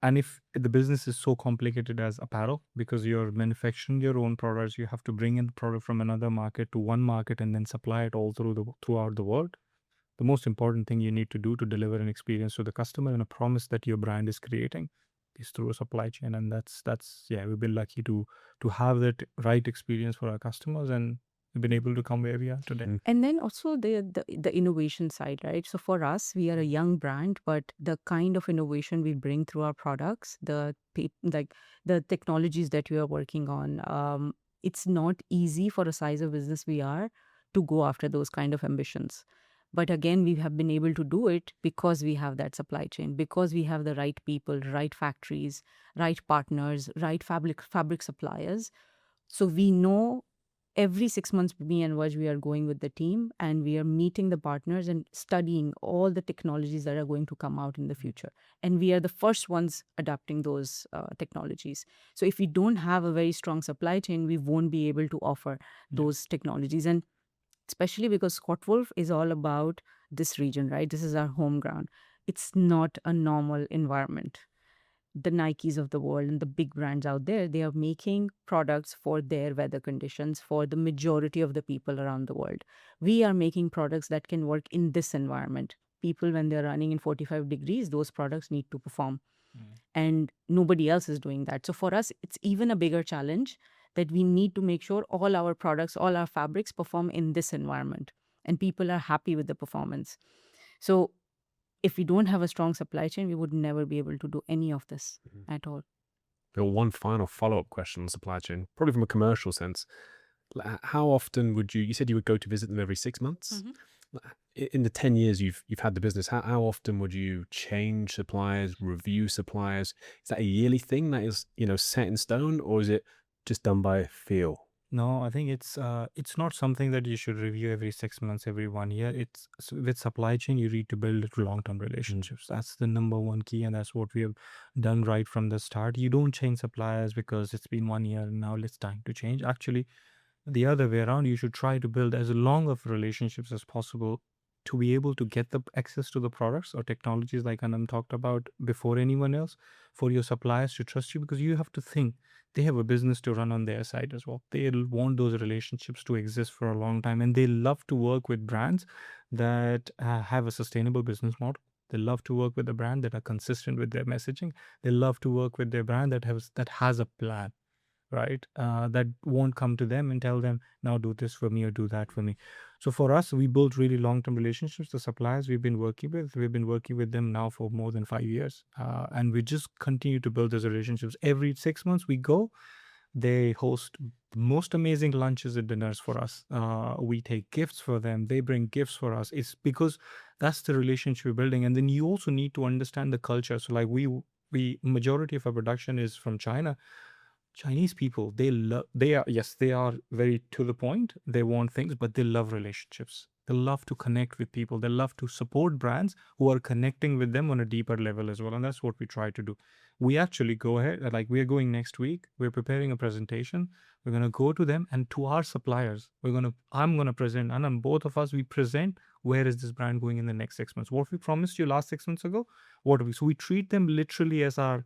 and if the business is so complicated as apparel, because you're manufacturing your own products, you have to bring in the product from another market to one market and then supply it all throughout the world. The most important thing you need to do to deliver an experience to the customer and a promise that your brand is creating is through a supply chain. And that's we've been lucky to have that right experience for our customers, and we've been able to come where we are today. And then also the innovation side, right? So for us, we are a young brand, but the kind of innovation we bring through our products, like the technologies that we are working on, it's not easy for a size of business we are to go after those kind of ambitions. But again, we have been able to do it because we have that supply chain, because we have the right people, right factories, right partners, right fabric suppliers. So we know every 6 months, me and Vaj, we are going with the team and we are meeting the partners and studying all the technologies that are going to come out in the future. And we are the first ones adapting those technologies. So if we don't have a very strong supply chain, we won't be able to offer those technologies. And especially because Squatwolf is all about this region, right? This is our home ground. It's not a normal environment. The Nikes of the world and the big brands out there, they are making products for their weather conditions for the majority of the people around the world. We are making products that can work in this environment. People, when they're running in 45 degrees, those products need to perform. And nobody else is doing that. So for us, it's even a bigger challenge that we need to make sure all our products, all our fabrics perform in this environment and people are happy with the performance. So if we don't have a strong supply chain, we would never be able to do any of this at all. Bill, one final follow-up question on supply chain, probably from a commercial sense. How often would you said you would go to visit them every 6 months? In the 10 years you've had the business, how often would you change suppliers, review suppliers? Is that a yearly thing that is, set in stone, or is it just done by feel? No, I think it's not something that you should review every 6 months, every 1 year. It's with supply chain, you need to build long-term relationships. That's the number one key, and that's what we have done right from the start. You don't change suppliers because it's been 1 year and now it's time to change. Actually, the other way around, you should try to build as long of relationships as possible to be able to get the access to the products or technologies like Anam talked about before anyone else, for your suppliers to trust you, because you have to think they have a business to run on their side as well. They want those relationships to exist for a long time, and they love to work with brands that have a sustainable business model. They love to work with a brand that are consistent with their messaging. They love to work with their brand that has a plan, right? That won't come to them and tell them, now do this for me or do that for me. So for us, we built really long-term relationships. The suppliers we've been working with them now for more than 5 years. And we just continue to build those relationships. Every 6 months we go, they host the most amazing lunches and dinners for us. We take gifts for them. They bring gifts for us. It's because that's the relationship we're building. And then you also need to understand the culture. So like we majority of our production is from China. Chinese people, they are very to the point. They want things, but they love relationships. They love to connect with people. They love to support brands who are connecting with them on a deeper level as well. And that's what we try to do. We actually go ahead, like we're going next week. We're preparing a presentation. We're going to go to them and to our suppliers. I'm going to present, and both of us, we present where is this brand going in the next 6 months? What we promised you last 6 months ago, what are we? So we treat them literally as our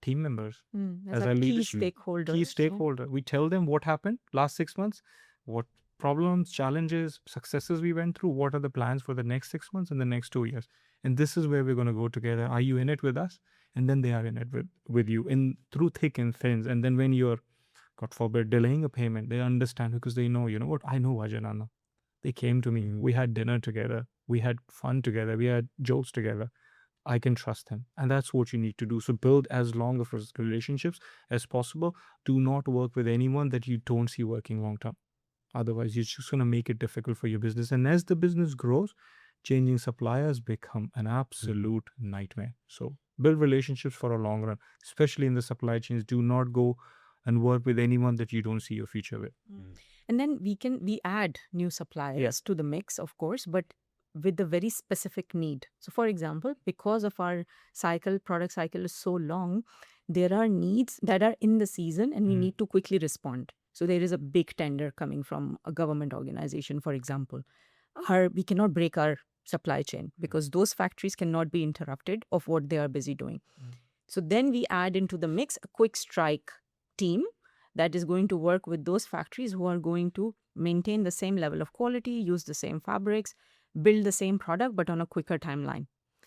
team members, As as a our key leaders, stakeholder. key stakeholder. We tell them what happened last 6 months, what problems, challenges, successes we went through, what are the plans for the next 6 months and the next 2 years. And this is where we're going to go together. Are you in it with us? And then they are in it with you in through thick and thin. And then when you're, God forbid, delaying a payment, they understand because they know, you know what, I know Wajdan. They came to me. We had dinner together. We had fun together. We had jokes together. I can trust him. And that's what you need to do. So build as long of relationships as possible. Do not work with anyone that you don't see working long term. Otherwise, you're just going to make it difficult for your business. And as the business grows, changing suppliers become an absolute nightmare. So build relationships for a long run, especially in the supply chains. Do not go and work with anyone that you don't see your future with. And then we add new suppliers to the mix, of course, but with a very specific need. So for example, because of our product cycle is so long, there are needs that are in the season and we need to quickly respond. So there is a big tender coming from a government organization, for example. We cannot break our supply chain because those factories cannot be interrupted of what they are busy doing. So then we add into the mix a quick strike team that is going to work with those factories who are going to maintain the same level of quality, use the same fabrics, build the same product, but on a quicker timeline.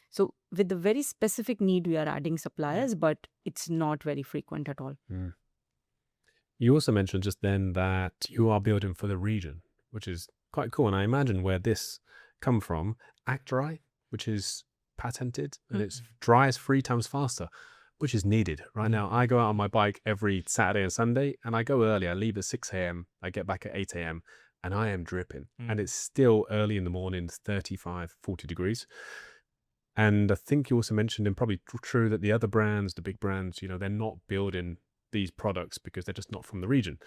So with the very specific need, we are adding suppliers, but it's not very frequent at all. You also mentioned just then that you are building for the region, which is quite cool. And I imagine where this come from, Act Dry, which is patented and it's dries 3 times faster, which is needed right now. I go out on my bike every Saturday and Sunday and I go early. I leave at 6 a.m. I get back at 8 a.m. and I am dripping and it's still early in the morning, 35, 40 degrees. And I think you also mentioned, and probably true, that the other brands, the big brands, you know, they're not building these products because they're just not from the region.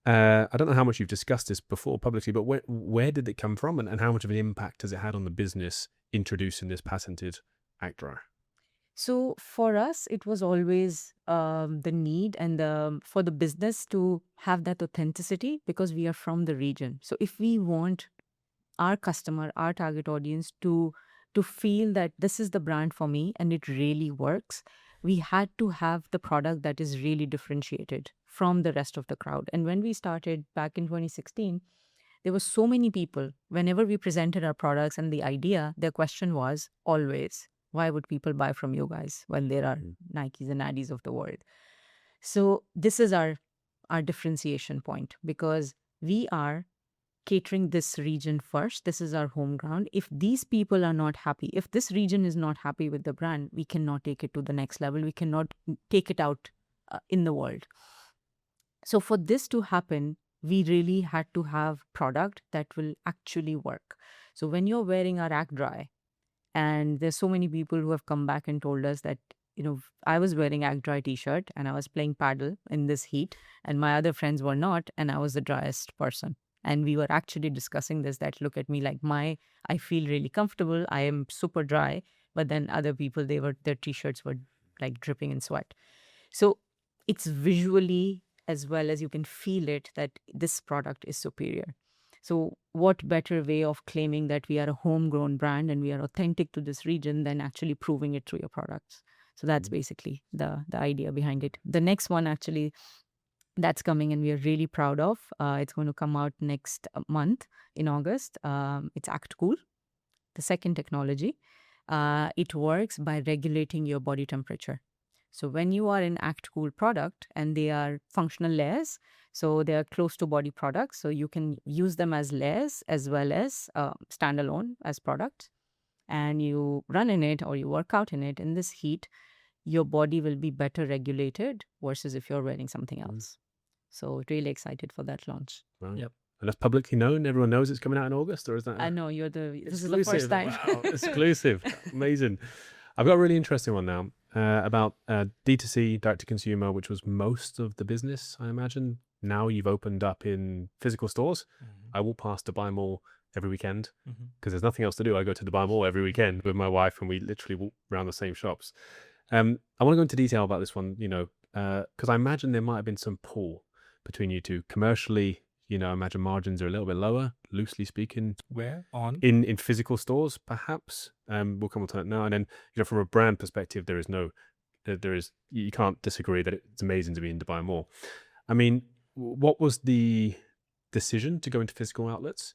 I don't know how much you've discussed this before publicly, but where did it come from and how much of an impact has it had on the business introducing this patented Act Dry? So for us, it was always the need and for the business to have that authenticity because we are from the region. So if we want our customer, our target audience to feel that this is the brand for me and it really works, we had to have the product that is really differentiated from the rest of the crowd. And when we started back in 2016, there were so many people, whenever we presented our products and the idea, their question was always, why would people buy from you guys when there are Nikes and Addies of the world? So this is our differentiation point because we are catering this region first. This is our home ground. If these people are not happy, if this region is not happy with the brand, we cannot take it to the next level. We cannot take it out in the world. So for this to happen, we really had to have product that will actually work. So when you're wearing our Act Dry, and there's so many people who have come back and told us that, you know, I was wearing Act Dry t-shirt and I was playing paddle in this heat and my other friends were not, and I was the driest person. And we were actually discussing this, that look at me, like I feel really comfortable. I am super dry. But then other people, their t-shirts were like dripping in sweat. So it's visually as well as you can feel it that this product is superior. So what better way of claiming that we are a homegrown brand and we are authentic to this region than actually proving it through your products? So that's basically the idea behind it. The next one actually that's coming and we are really proud of. It's going to come out next month in August. It's Act Cool, the second technology. It works by regulating your body temperature. So when you are in Act Cool product and they are functional layers, so they are close to body products, so you can use them as layers as well as standalone as products. And you run in it or you work out in it in this heat, your body will be better regulated versus if you're wearing something else. So really excited for that launch. Wow. Yep. And that's publicly known? Everyone knows it's coming out in August, or is that? I know this is the first time. Wow, exclusive. Amazing. I've got a really interesting one now about D2C, direct to consumer, which was most of the business, I imagine. Now you've opened up in physical stores. I walk past Dubai Mall every weekend because there's nothing else to do. I go to Dubai Mall every weekend with my wife and we literally walk around the same shops. I want to go into detail about this one, you know, because I imagine there might have been some pull between you two. Commercially, I imagine margins are a little bit lower, loosely speaking, Where on? in physical stores, perhaps. We'll come on to that now. And then, from a brand perspective, you can't disagree that it's amazing to be in Dubai Mall. I mean, what was the decision to go into physical outlets?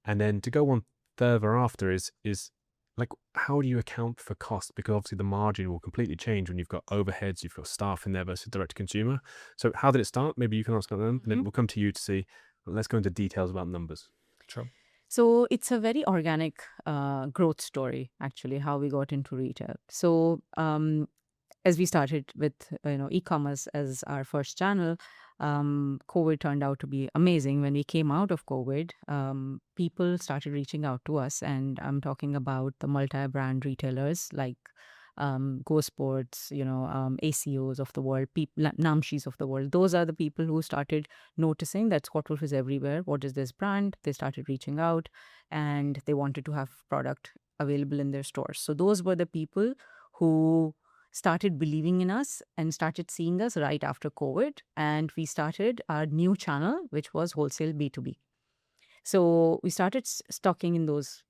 And then to go on further after is like, how do you account for cost? Because obviously the margin will completely change when you've got overheads, you've got staff in there versus direct to consumer. So how did it start? Maybe you can ask them, and then we'll come to you to see. Let's go into details about numbers. Sure. So it's a very organic growth story, actually, how we got into retail. So as we started with e-commerce as our first channel, COVID turned out to be amazing. When we came out of COVID, people started reaching out to us, and I'm talking about the multi-brand retailers like Go Sports, ACOs of the world, Namshis of the world. Those are the people who started noticing that Squatwolf is everywhere. What is this brand? They started reaching out, and they wanted to have product available in their stores. So those were the people who started believing in us and started seeing us right after COVID. And we started our new channel, which was wholesale B2B. So we started stocking in those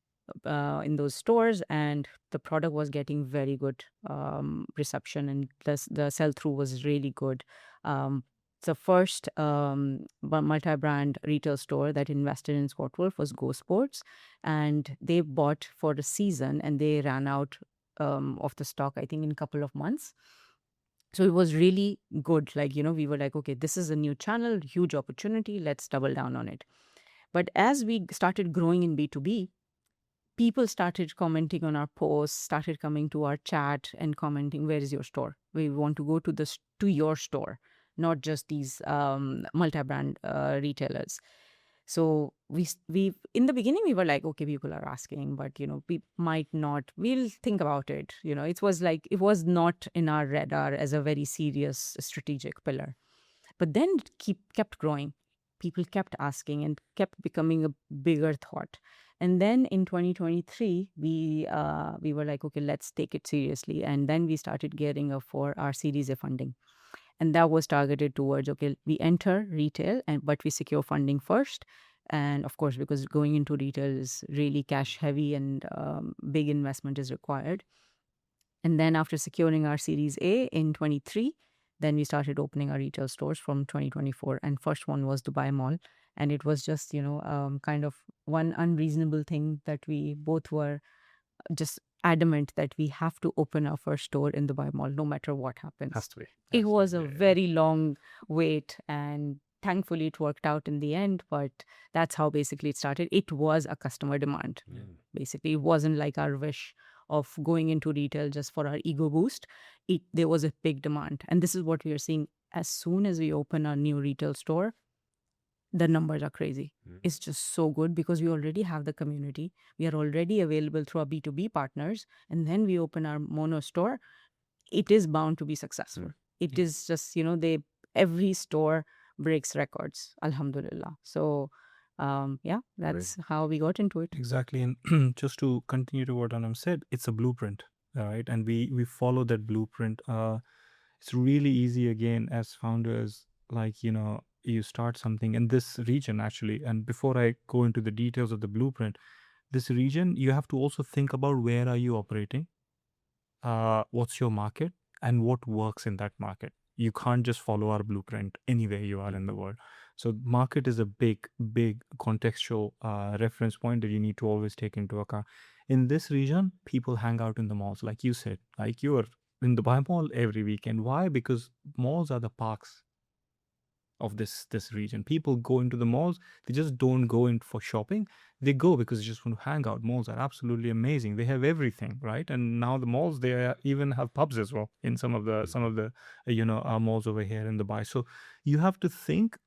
stores, and the product was getting very good reception, and the sell-through was really good. The first multi-brand retail store that invested in Squatwolf was Go Sports, and they bought for the season, and they ran out of the stock, I think, in a couple of months. So it was really good. Like, we were like, okay, this is a new channel, huge opportunity. Let's double down on it. But as we started growing in B2B, people started commenting on our posts, started coming to our chat and commenting, where is your store? We want to go to your store, not just these multi-brand retailers. So we in the beginning, we were like, okay, people are asking, but, we might not, we'll think about it. It was not in our radar as a very serious strategic pillar. But then it kept growing. People kept asking and kept becoming a bigger thought. And then in 2023, we were like, okay, let's take it seriously. And then we started gearing up for our Series A funding. And that was targeted towards, okay, we enter retail, but we secure funding first. And of course, because going into retail is really cash heavy and big investment is required. And then after securing our Series A in 23, then we started opening our retail stores from 2024. And first one was Dubai Mall. And it was just, kind of one unreasonable thing that we both were just adamant that we have to open our first store in Dubai Mall, no matter what happens. Has to be. It was a very long wait, and thankfully it worked out in the end, but that's how basically it started. It was a customer demand. Basically, it wasn't like our wish of going into retail just for our ego boost. There was a big demand. And this is what we are seeing. As soon as we open our new retail store, the numbers are crazy. It's just so good because we already have the community. We are already available through our B2B partners. And then we open our mono store. It is bound to be successful. It is just, every store breaks records, alhamdulillah. So, that's how we got into it. Exactly. And just to continue to what Anam said, it's a blueprint, right? And we follow that blueprint. It's really easy, again, as founders, like, you start something in this region, actually. And before I go into the details of the blueprint, this region, you have to also think about where are you operating, what's your market, and what works in that market. You can't just follow our blueprint anywhere you are in the world. So market is a big contextual reference point that you need to always take into account. In this region, people hang out in the malls, like you said, like you are in the Dubai Mall every weekend. Why? Because malls are the parks of this region. People go into the malls. They just don't go in for shopping. They go because they just want to hang out. Malls are absolutely amazing. They have everything, right? And now the malls, they even have pubs as well in some of the malls over here in Dubai. So you have to think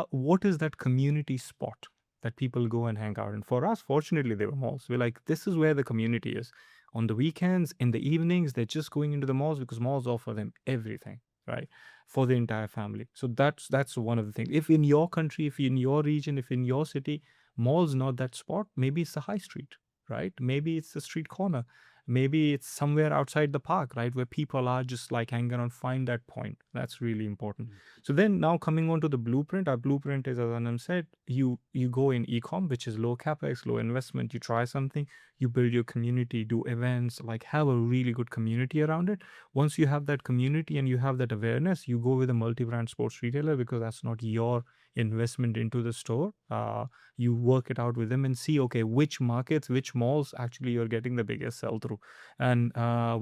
what is that community spot that people go and hang out. And for us, fortunately, they were malls. We're like, this is where the community is. On the weekends, in the evenings, they're just going into the malls because malls offer them everything, right, for the entire family. So that's one of the things. If in your country, if in your region, if in your city, mall's not that spot, maybe it's the high street, right? Maybe it's the street corner. Maybe it's somewhere outside the park, right, where people are just like hanging around. Find that point. That's really important. So then now coming on to the blueprint, our blueprint is, as Anam said, you go in e-com, which is low capex, low investment. You try something, you build your community, do events, like have a really good community around it. Once you have that community and you have that awareness, you go with a multi-brand sports retailer, because that's not your investment into the store. You work it out with them and see, okay, which markets, which malls actually you're getting the biggest sell through, and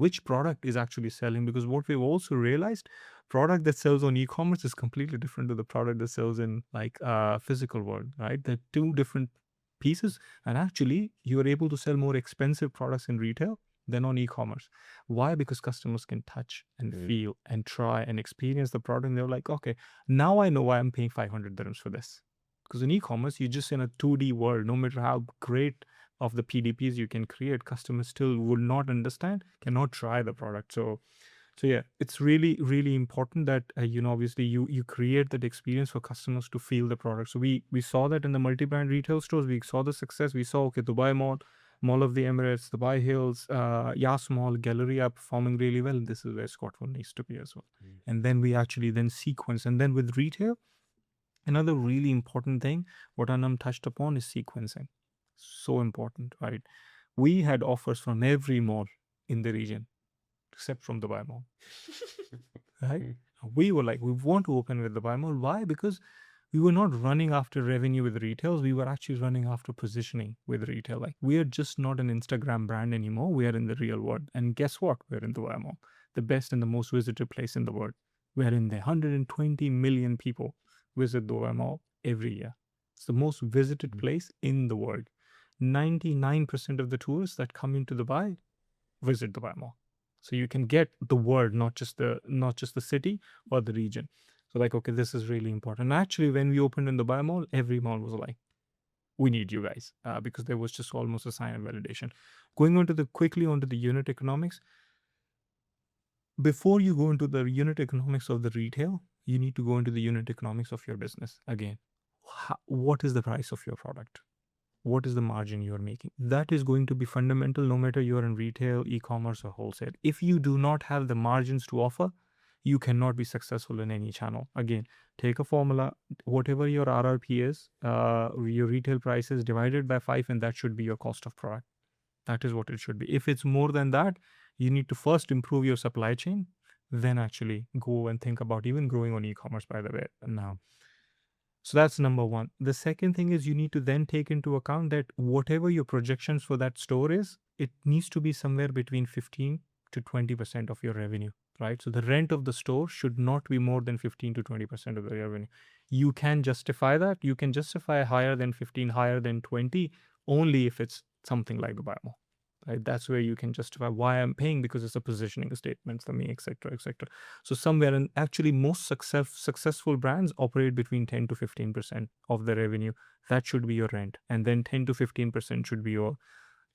which product is actually selling. Because what we've also realized, product that sells on e-commerce is completely different to the product that sells in like physical world, right? They're two different pieces, and actually you are able to sell more expensive products in retail than on e-commerce. Why? Because customers can touch and feel and try and experience the product, and they're like, okay, now I know why I'm paying 500 dirhams for this. Because in e-commerce, you're just in a 2D world. No matter how great of the PDPs you can create, customers still would not understand, cannot try the product. So yeah, it's really, really important that obviously you create that experience for customers to feel the product. So we saw that in the multi-brand retail stores. We saw the success. We saw, okay, Dubai Mall, Mall of the Emirates, Dubai Hills, Yas Mall, Gallery are performing really well. This is where Squatwolf needs to be as well. And then we actually then sequence. And then with retail, another really important thing, what Anam touched upon, is sequencing. So important, right? We had offers from every mall in the region, except from Dubai Mall, right? We were like, we want to open with Dubai Mall. Why? Because we were not running after revenue with retails. We were actually running after positioning with retail. Like, we are just not an Instagram brand anymore. We are in the real world. And guess what? We're in Dubai Mall, the best and the most visited place in the world. We're in there. 120 million people visit Dubai Mall every year. It's the most visited place in the world. 99% of the tourists that come into Dubai visit Dubai Mall. So you can get the word, not just the city or the region. So like, okay, this is really important. And actually, when we opened in Dubai Mall, every mall was like, we need you guys, because there was just almost a sign of validation. Going on to quickly onto the unit economics. Before you go into the unit economics of the retail, you need to go into the unit economics of your business. Again, what is the price of your product? What is the margin you are making? That is going to be fundamental no matter you're in retail, e-commerce, or wholesale. If you do not have the margins to offer, you cannot be successful in any channel. Again, take a formula, whatever your RRP is, your retail price is divided by 5, and that should be your cost of product. That is what it should be. If it's more than that, you need to first improve your supply chain, then actually go and think about even growing on e-commerce, by the way, now. So that's number one. The second thing is, you need to then take into account that whatever your projections for that store is, it needs to be somewhere between 15 to 20% of your revenue, right? So the rent of the store should not be more than 15 to 20% of the revenue. You can justify that. You can justify higher than 15, higher than 20, only if it's something like Dubai Mall. Right? That's where you can justify why I'm paying, because it's a positioning statement for me, etc., etc. So somewhere, and actually most successful brands operate between 10 to 15% of the revenue. That should be your rent, and then 10 to 15% should be your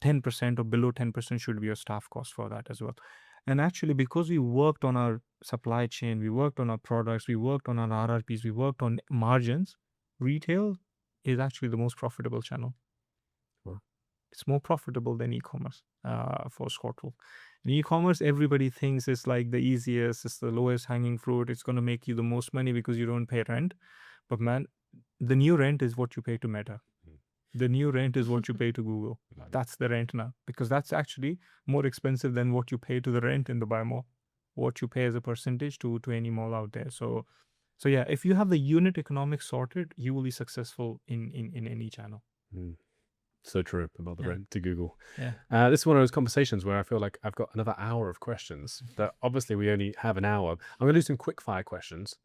10%, or below 10% should be your staff cost for that as well. And actually, because we worked on our supply chain, we worked on our products, we worked on our RRPs, we worked on margins, retail is actually the most profitable channel. It's more profitable than e-commerce for Squatwolf. In e-commerce, everybody thinks it's like the easiest, it's the lowest hanging fruit, it's going to make you the most money because you don't pay rent. But man, the new rent is what you pay to Meta. The new rent is what you pay to Google. That's the rent now, because that's actually more expensive than what you pay to the rent in Dubai Mall, what you pay as a percentage to any mall out there. So yeah, if you have the unit economics sorted, you will be successful in any channel. So true about the rent to Google. Yeah. This is one of those conversations where I feel like I've got another hour of questions, that obviously we only have an hour. I'm going to do some quick fire questions.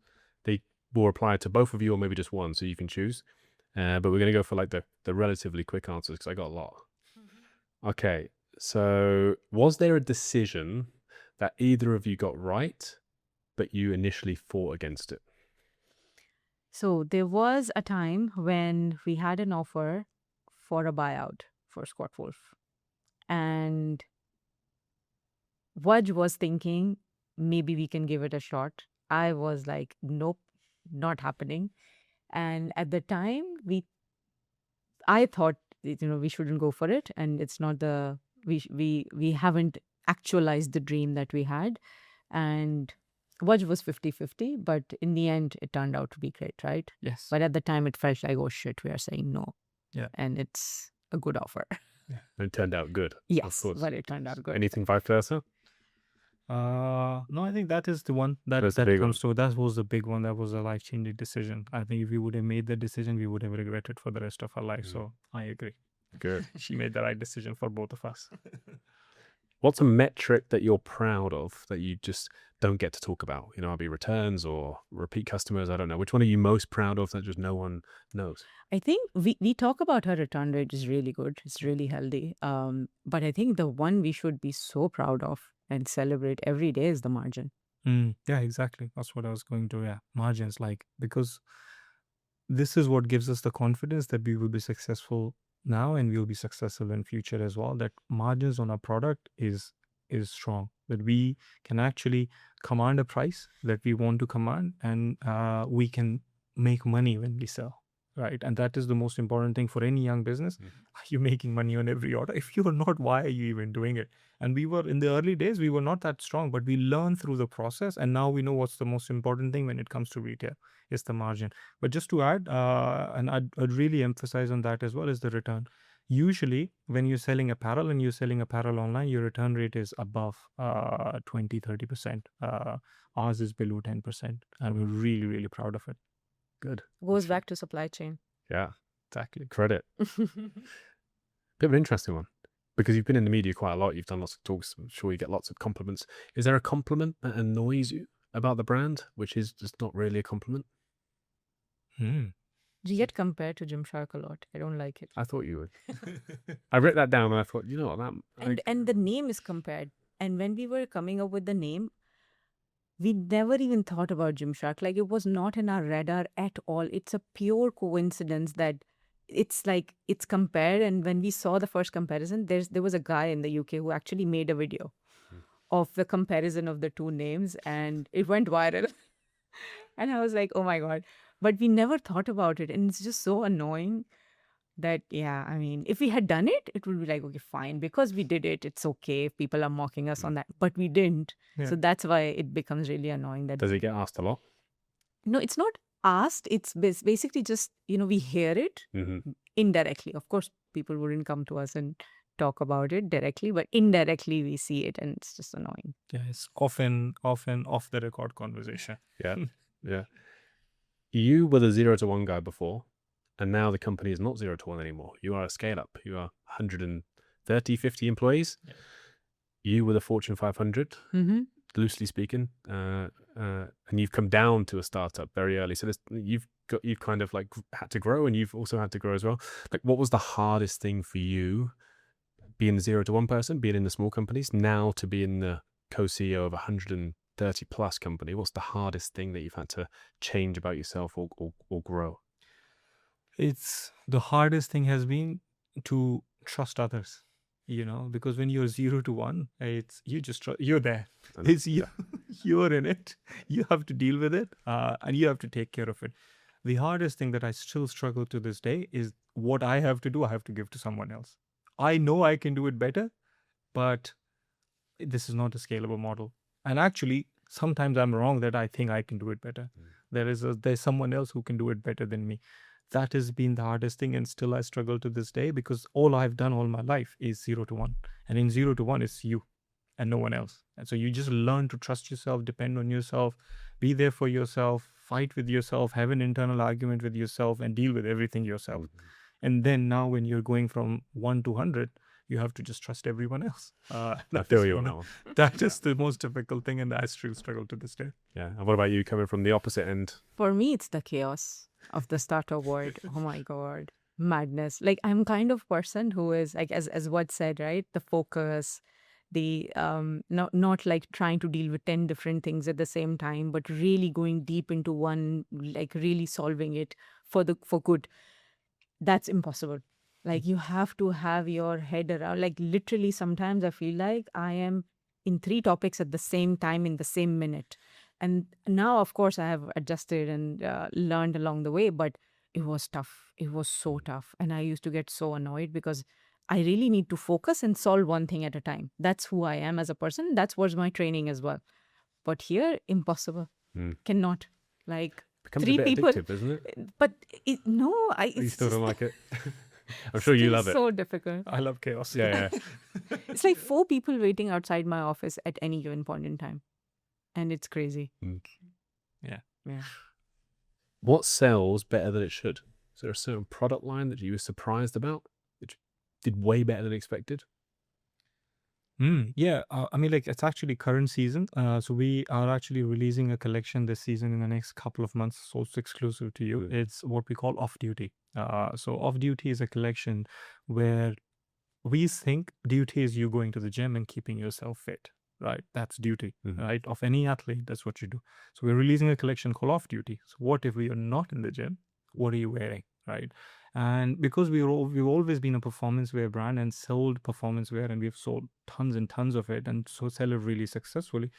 They will apply to both of you, or maybe just one, so you can choose. But we're going to go for like the relatively quick answers, because I got a lot. Okay. So was there a decision that either of you got right, but you initially fought against it? So there was a time when we had an offer for a buyout for Squatwolf. And Waj was thinking, maybe we can give it a shot. I was like, nope, not happening. And at the time, I thought, we shouldn't go for it. And it's not the we haven't actualized the dream that we had. And Waj was 50-50, but in the end, it turned out to be great, right? Yes. But at the time, it felt like, oh shit, we are saying no. Yeah. And it's a good offer. And it turned out good. Of Yes, course. but it turned out good. Anything vice versa? No, I think that is the one that That's the big comes to. That was the big one. That was a life-changing decision. I think if we would have made the decision, we would have regretted for the rest of our life. So I agree. Good. She made the right decision for both of us. What's a metric that you're proud of that you just don't get to talk about? I'll be returns or repeat customers. I don't know. Which one are you most proud of that just no one knows? I think we talk about her return rate is really good. It's really healthy. But I think the one we should be so proud of and celebrate every day is the margin. Yeah, exactly. That's what I was going to. Yeah, margins, because this is what gives us the confidence that we will be successful now and we'll be successful in future as well. That margins on our product is strong. That we can actually command a price that we want to command, and we can make money when we sell. Right. And that is the most important thing for any young business. Are you making money on every order? If you are not, why are you even doing it? And we were in the early days, we were not that strong, but we learned through the process. And now we know what's the most important thing when it comes to retail is the margin. But just to add, and I'd really emphasize on that as well, is the return. Usually, when you're selling apparel and you're selling apparel online, your return rate is above 20-30%. Ours is below 10%. And we're really, really proud of it. Good. Goes back to supply chain. Yeah. Exactly. Credit. Bit of an interesting one. Because you've been in the media quite a lot. You've done lots of talks. I'm sure you get lots of compliments. Is there a compliment that annoys you about the brand, which is just not really a compliment? You get compared to Gymshark a lot. I don't like it. I thought you would. I wrote that down and I thought, you know what, And the name is compared. And when we were coming up with the name, we never even thought about Gymshark. Like, it was not in our radar at all. It's a pure coincidence that it's like it's compared. And when we saw the first comparison, there was a guy in the UK who actually made a video of the comparison of the two names, and it went viral. And I was like, oh my God. But we never thought about it. And it's just so annoying that, yeah, I mean, if we had done it, it would be like, okay, fine. Because we did it, it's okay if people are mocking us on that. But we didn't. Yeah. So that's why it becomes really annoying. That does it get asked a lot? No, it's not asked. It's basically just, we hear it indirectly. Of course, people wouldn't come to us and talk about it directly, but indirectly we see it, and it's just annoying. Yeah, it's often off the record conversation. Yeah. Yeah. You were the 0 to 1 guy before, and now the company is not 0 to 1 anymore. You are a scale up. You are 130, 50 employees. Yeah. You were the Fortune 500, loosely speaking, and you've come down to a startup very early. So you've kind of like had to grow, and you've also had to grow as well. Like, what was the hardest thing for you, being the 0 to 1 person, being in the small companies, now to be in the co-CEO of 130 plus company? What's the hardest thing that you've had to change about yourself or grow? It's the hardest thing has been to trust others, because when you're 0 to 1, it's you just you're there. It's you, you're in it. You have to deal with it, and you have to take care of it. The hardest thing that I still struggle to this day is what I have to do. I have to give to someone else. I know I can do it better, but this is not a scalable model. And actually, sometimes I'm wrong that I think I can do it better. There's someone else who can do it better than me. That has been the hardest thing, and still I struggle to this day, because all I've done all my life is 0 to 1. And in 0 to 1, it's you and no one else. And so you just learn to trust yourself, depend on yourself, be there for yourself, fight with yourself, have an internal argument with yourself, and deal with everything yourself. And then now when you're going from 1 to 100, you have to just trust everyone else. I feel you on that one. That is the most difficult thing, and I still struggle to this day. Yeah. And what about you, coming from the opposite end? For me, it's the chaos of the startup world. Oh my God. Madness. Like, I'm kind of person who is, like, as what said, right? The focus, the not like trying to deal with 10 different things at the same time, but really going deep into one, like really solving it for good. That's impossible. Like, you have to have your head around, like, literally sometimes I feel like I am in 3 topics at the same time in the same minute. And now, of course, I have adjusted and learned along the way, but it was tough. It was so tough. And I used to get so annoyed because I really need to focus and solve one thing at a time. That's who I am as a person. That's what's my training as well. But here, impossible. Cannot. Like Becomes a three bit people. addictive, isn't it? But no, You it's still don't just like it? I'm sure you still love it. so difficult. I love chaos. Yeah. It's like 4 people waiting outside my office at any given point in time. And it's crazy. Yeah. Yeah. What sells better than it should? Is there a certain product line that you were surprised about that did way better than expected? Yeah, I mean, like it's actually current season. So we are actually releasing a collection this season in the next couple of months. So it's exclusive to you. It's what we call Off Duty. So Off Duty is a collection where we think duty is you going to the gym and keeping yourself fit, right? That's duty, right? Of any athlete, that's what you do. So we're releasing a collection called Off Duty. So what if we are not in the gym? What are you wearing, right? And because we've always been a performance wear brand and sold performance wear, and we've sold tons and tons of it and so sell it really successfully,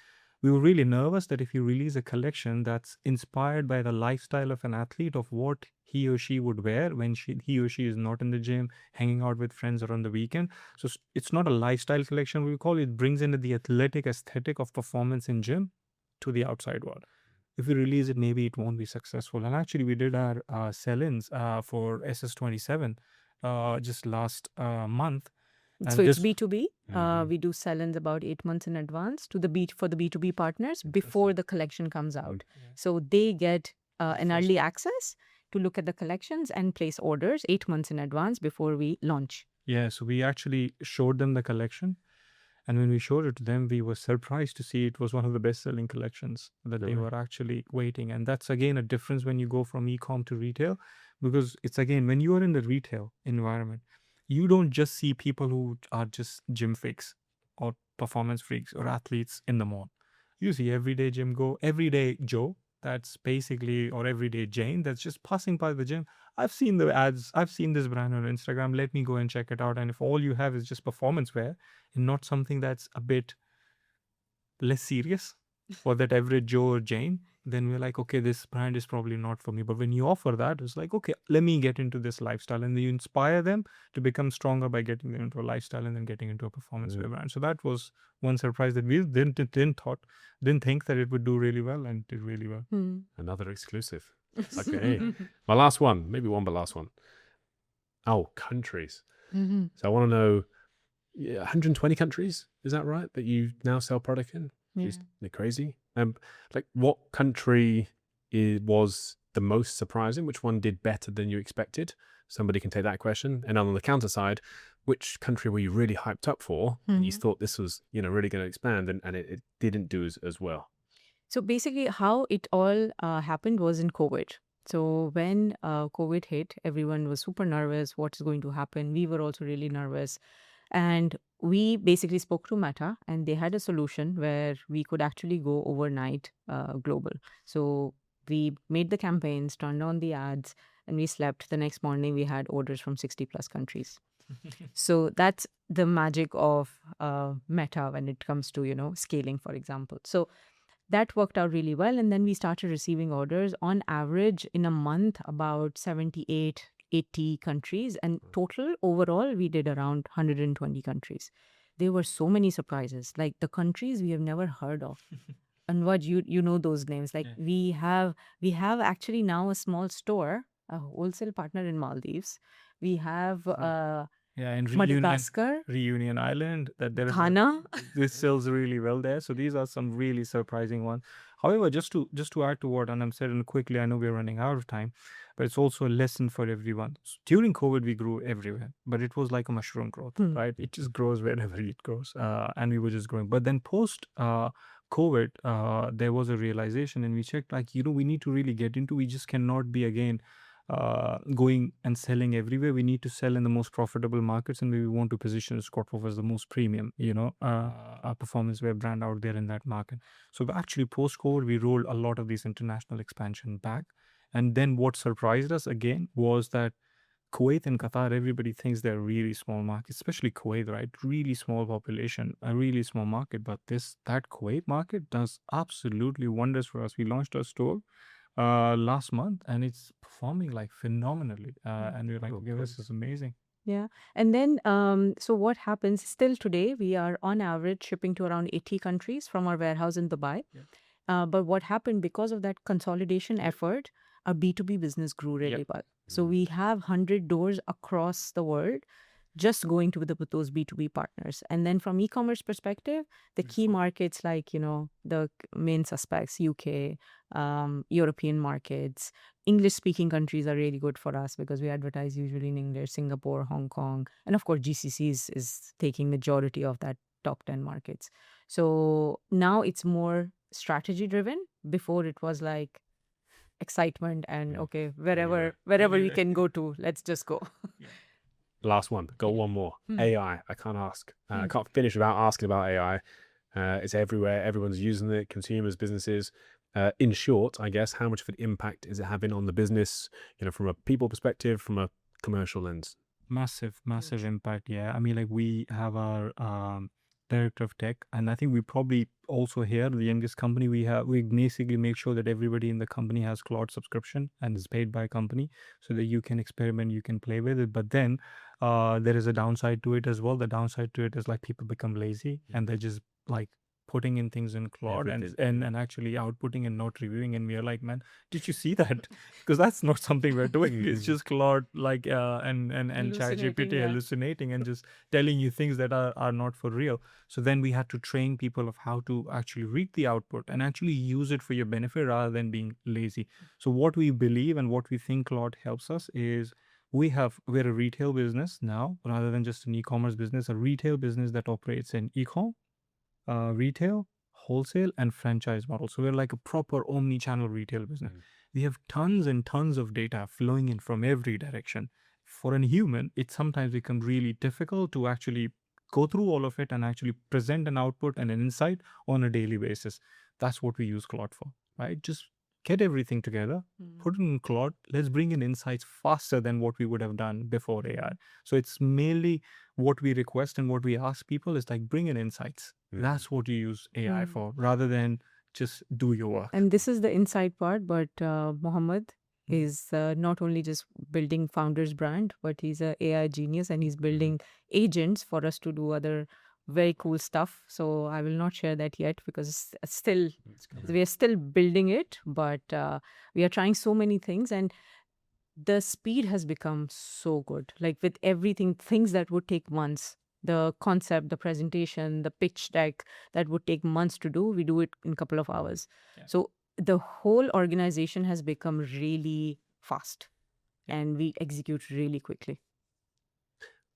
we were really nervous that if you release a collection that's inspired by the lifestyle of an athlete, of what he or she would wear when he or she is not in the gym, hanging out with friends or on the weekend. So it's not a lifestyle collection, we call it. Brings in the athletic aesthetic of performance in gym to the outside world. If we release it, maybe it won't be successful. And actually, we did our sell-ins for SS27 just last month. So it's B2B. We do sell-ins about 8 months in advance to for the B2B partners before the collection comes out. So they get an early access to look at the collections and place orders 8 months in advance before we launch. Yeah, so we actually showed them the collection. And when we showed it to them, we were surprised to see it was one of the best-selling collections that they were actually waiting. And that's, again, a difference when you go from e-com to retail. Because it's, again, when you are in the retail environment, you don't just see people who are just gym freaks or performance freaks or athletes in the mall. You see everyday everyday Joe, that's basically, or everyday Jane, that's just passing by the gym. I've seen the ads. I've seen this brand on Instagram. Let me go and check it out. And if all you have is just performance wear and not something that's a bit less serious for that average Joe or Jane, then we're like, okay, this brand is probably not for me. But when you offer that, it's like, okay, let me get into this lifestyle. And then you inspire them to become stronger by getting them into a lifestyle and then getting into a performance wear brand. So that was one surprise that we didn't think that it would do really well, and did really well. Another exclusive. Okay. My last one, maybe one, but last one. Oh, countries. So I want to know, 120 countries, is that right, that you now sell product in? They're crazy. Like, what country was the most surprising? Which one did better than you expected? Somebody can take that question. And on the counter side, which country were you really hyped up for? And you thought this was, really going to expand, and it didn't do as well. So basically, how it all happened was in COVID. So when COVID hit, everyone was super nervous. What's going to happen? We were also really nervous. And we basically spoke to Meta, and they had a solution where we could actually go overnight global. So we made the campaigns, turned on the ads, and we slept. The next morning, we had orders from 60 plus countries. So that's the magic of Meta when it comes to, scaling, for example. So that worked out really well. And then we started receiving orders on average in a month, about 78, 80 countries. And total overall, we did around 120 countries. There were so many surprises, like the countries we have never heard of. And what you know those names, like we have actually now a small store, a wholesale partner in Maldives. We have in Madagascar, Reunion Island, that there Ghana. This sells really well there. So these are some really surprising ones. However, just to add to what Anam said, and quickly, I know we're running out of time, but it's also a lesson for everyone. During COVID, we grew everywhere, but it was like a mushroom growth, right? It just grows wherever it grows, and we were just growing. But then post COVID, there was a realization, and we checked, like, we need to really get into. We just cannot be again going and selling everywhere. We need to sell in the most profitable markets, and we want to position Squatwolf as the most premium, performance wear brand out there in that market. So actually, post-COVID, we rolled a lot of these international expansion back. And then what surprised us again was that Kuwait and Qatar, everybody thinks they're really small markets, especially Kuwait, right? Really small population, a really small market. But that Kuwait market does absolutely wonders for us. We launched our store last month, and it's performing like phenomenally. And we're like, okay, this is amazing. Yeah. And then, so what happens still today, we are on average shipping to around 80 countries from our warehouse in Dubai. Yeah. But what happened because of that consolidation effort, our B2B business grew really well. So we have 100 doors across the world just going to those B2B partners. And then from e-commerce perspective, the key markets like, the main suspects, UK, European markets, English-speaking countries are really good for us because we advertise usually in English, Singapore, Hong Kong, and of course GCC is taking majority of that top 10 markets. So now it's more strategy driven. Before it was like excitement and okay, wherever we can go to, let's just go. Last one. Got one more. AI. I can't ask. I can't finish without asking about AI. It's everywhere. Everyone's using it. Consumers, businesses. In short, I guess, how much of an impact is it having on the business? From a people perspective, from a commercial lens. Massive impact. Yeah, I mean, like we have our director of tech, and I think we probably also here the youngest company we basically make sure that everybody in the company has cloud subscription and is paid by a company so that you can experiment, you can play with it. But then there is a downside to it as well. The downside to it is like people become lazy and they're just like putting in things in cloud and actually outputting and not reviewing, and we are like, man, did you see that? Because that's not something we're doing. It's just cloud like and ChatGPT hallucinating and just telling you things that are not for real. So then we had to train people of how to actually read the output and actually use it for your benefit rather than being lazy. So what we believe and what we think cloud helps us is we're a retail business now rather than just an e-commerce business, a retail business that operates in e-com, retail, wholesale, and franchise model. So we're like a proper omni-channel retail business. We have tons and tons of data flowing in from every direction. For a human, it sometimes becomes really difficult to actually go through all of it and actually present an output and an insight on a daily basis. That's what we use Claude for, right? Just get everything together, put it in Claude. Let's bring in insights faster than what we would have done before AI. So it's mainly what we request and what we ask people is like bring in insights. That's what you use AI for, rather than just do your work. And this is the inside part, but Mohammed is not only just building founder's brand, but he's an AI genius and he's building agents for us to do other very cool stuff. So I will not share that yet because we are still building it, but we are trying so many things and the speed has become so good. Like with everything, things that would take months, the concept, the presentation, the pitch deck that would take months to do, we do it in a couple of hours. So the whole organization has become really fast and we execute really quickly.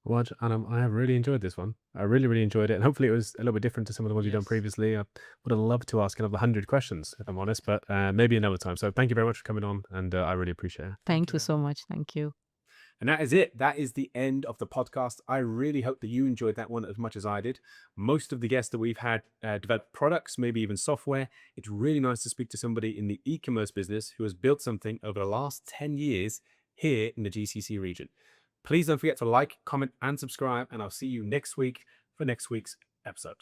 Waj, Anam, I have really enjoyed this one. I really, really enjoyed it. And hopefully it was a little bit different to some of the ones we've done previously. I would have loved to ask another 100 questions, if I'm honest, but maybe another time. So thank you very much for coming on and I really appreciate it. Thank you so much. Thank you. And that is it. That is the end of the podcast. I really hope that you enjoyed that one as much as I did. Most of the guests that we've had develop products, maybe even software. It's really nice to speak to somebody in the e-commerce business who has built something over the last 10 years here in the GCC region. Please don't forget to like, comment, and subscribe, and I'll see you next week for next week's episode.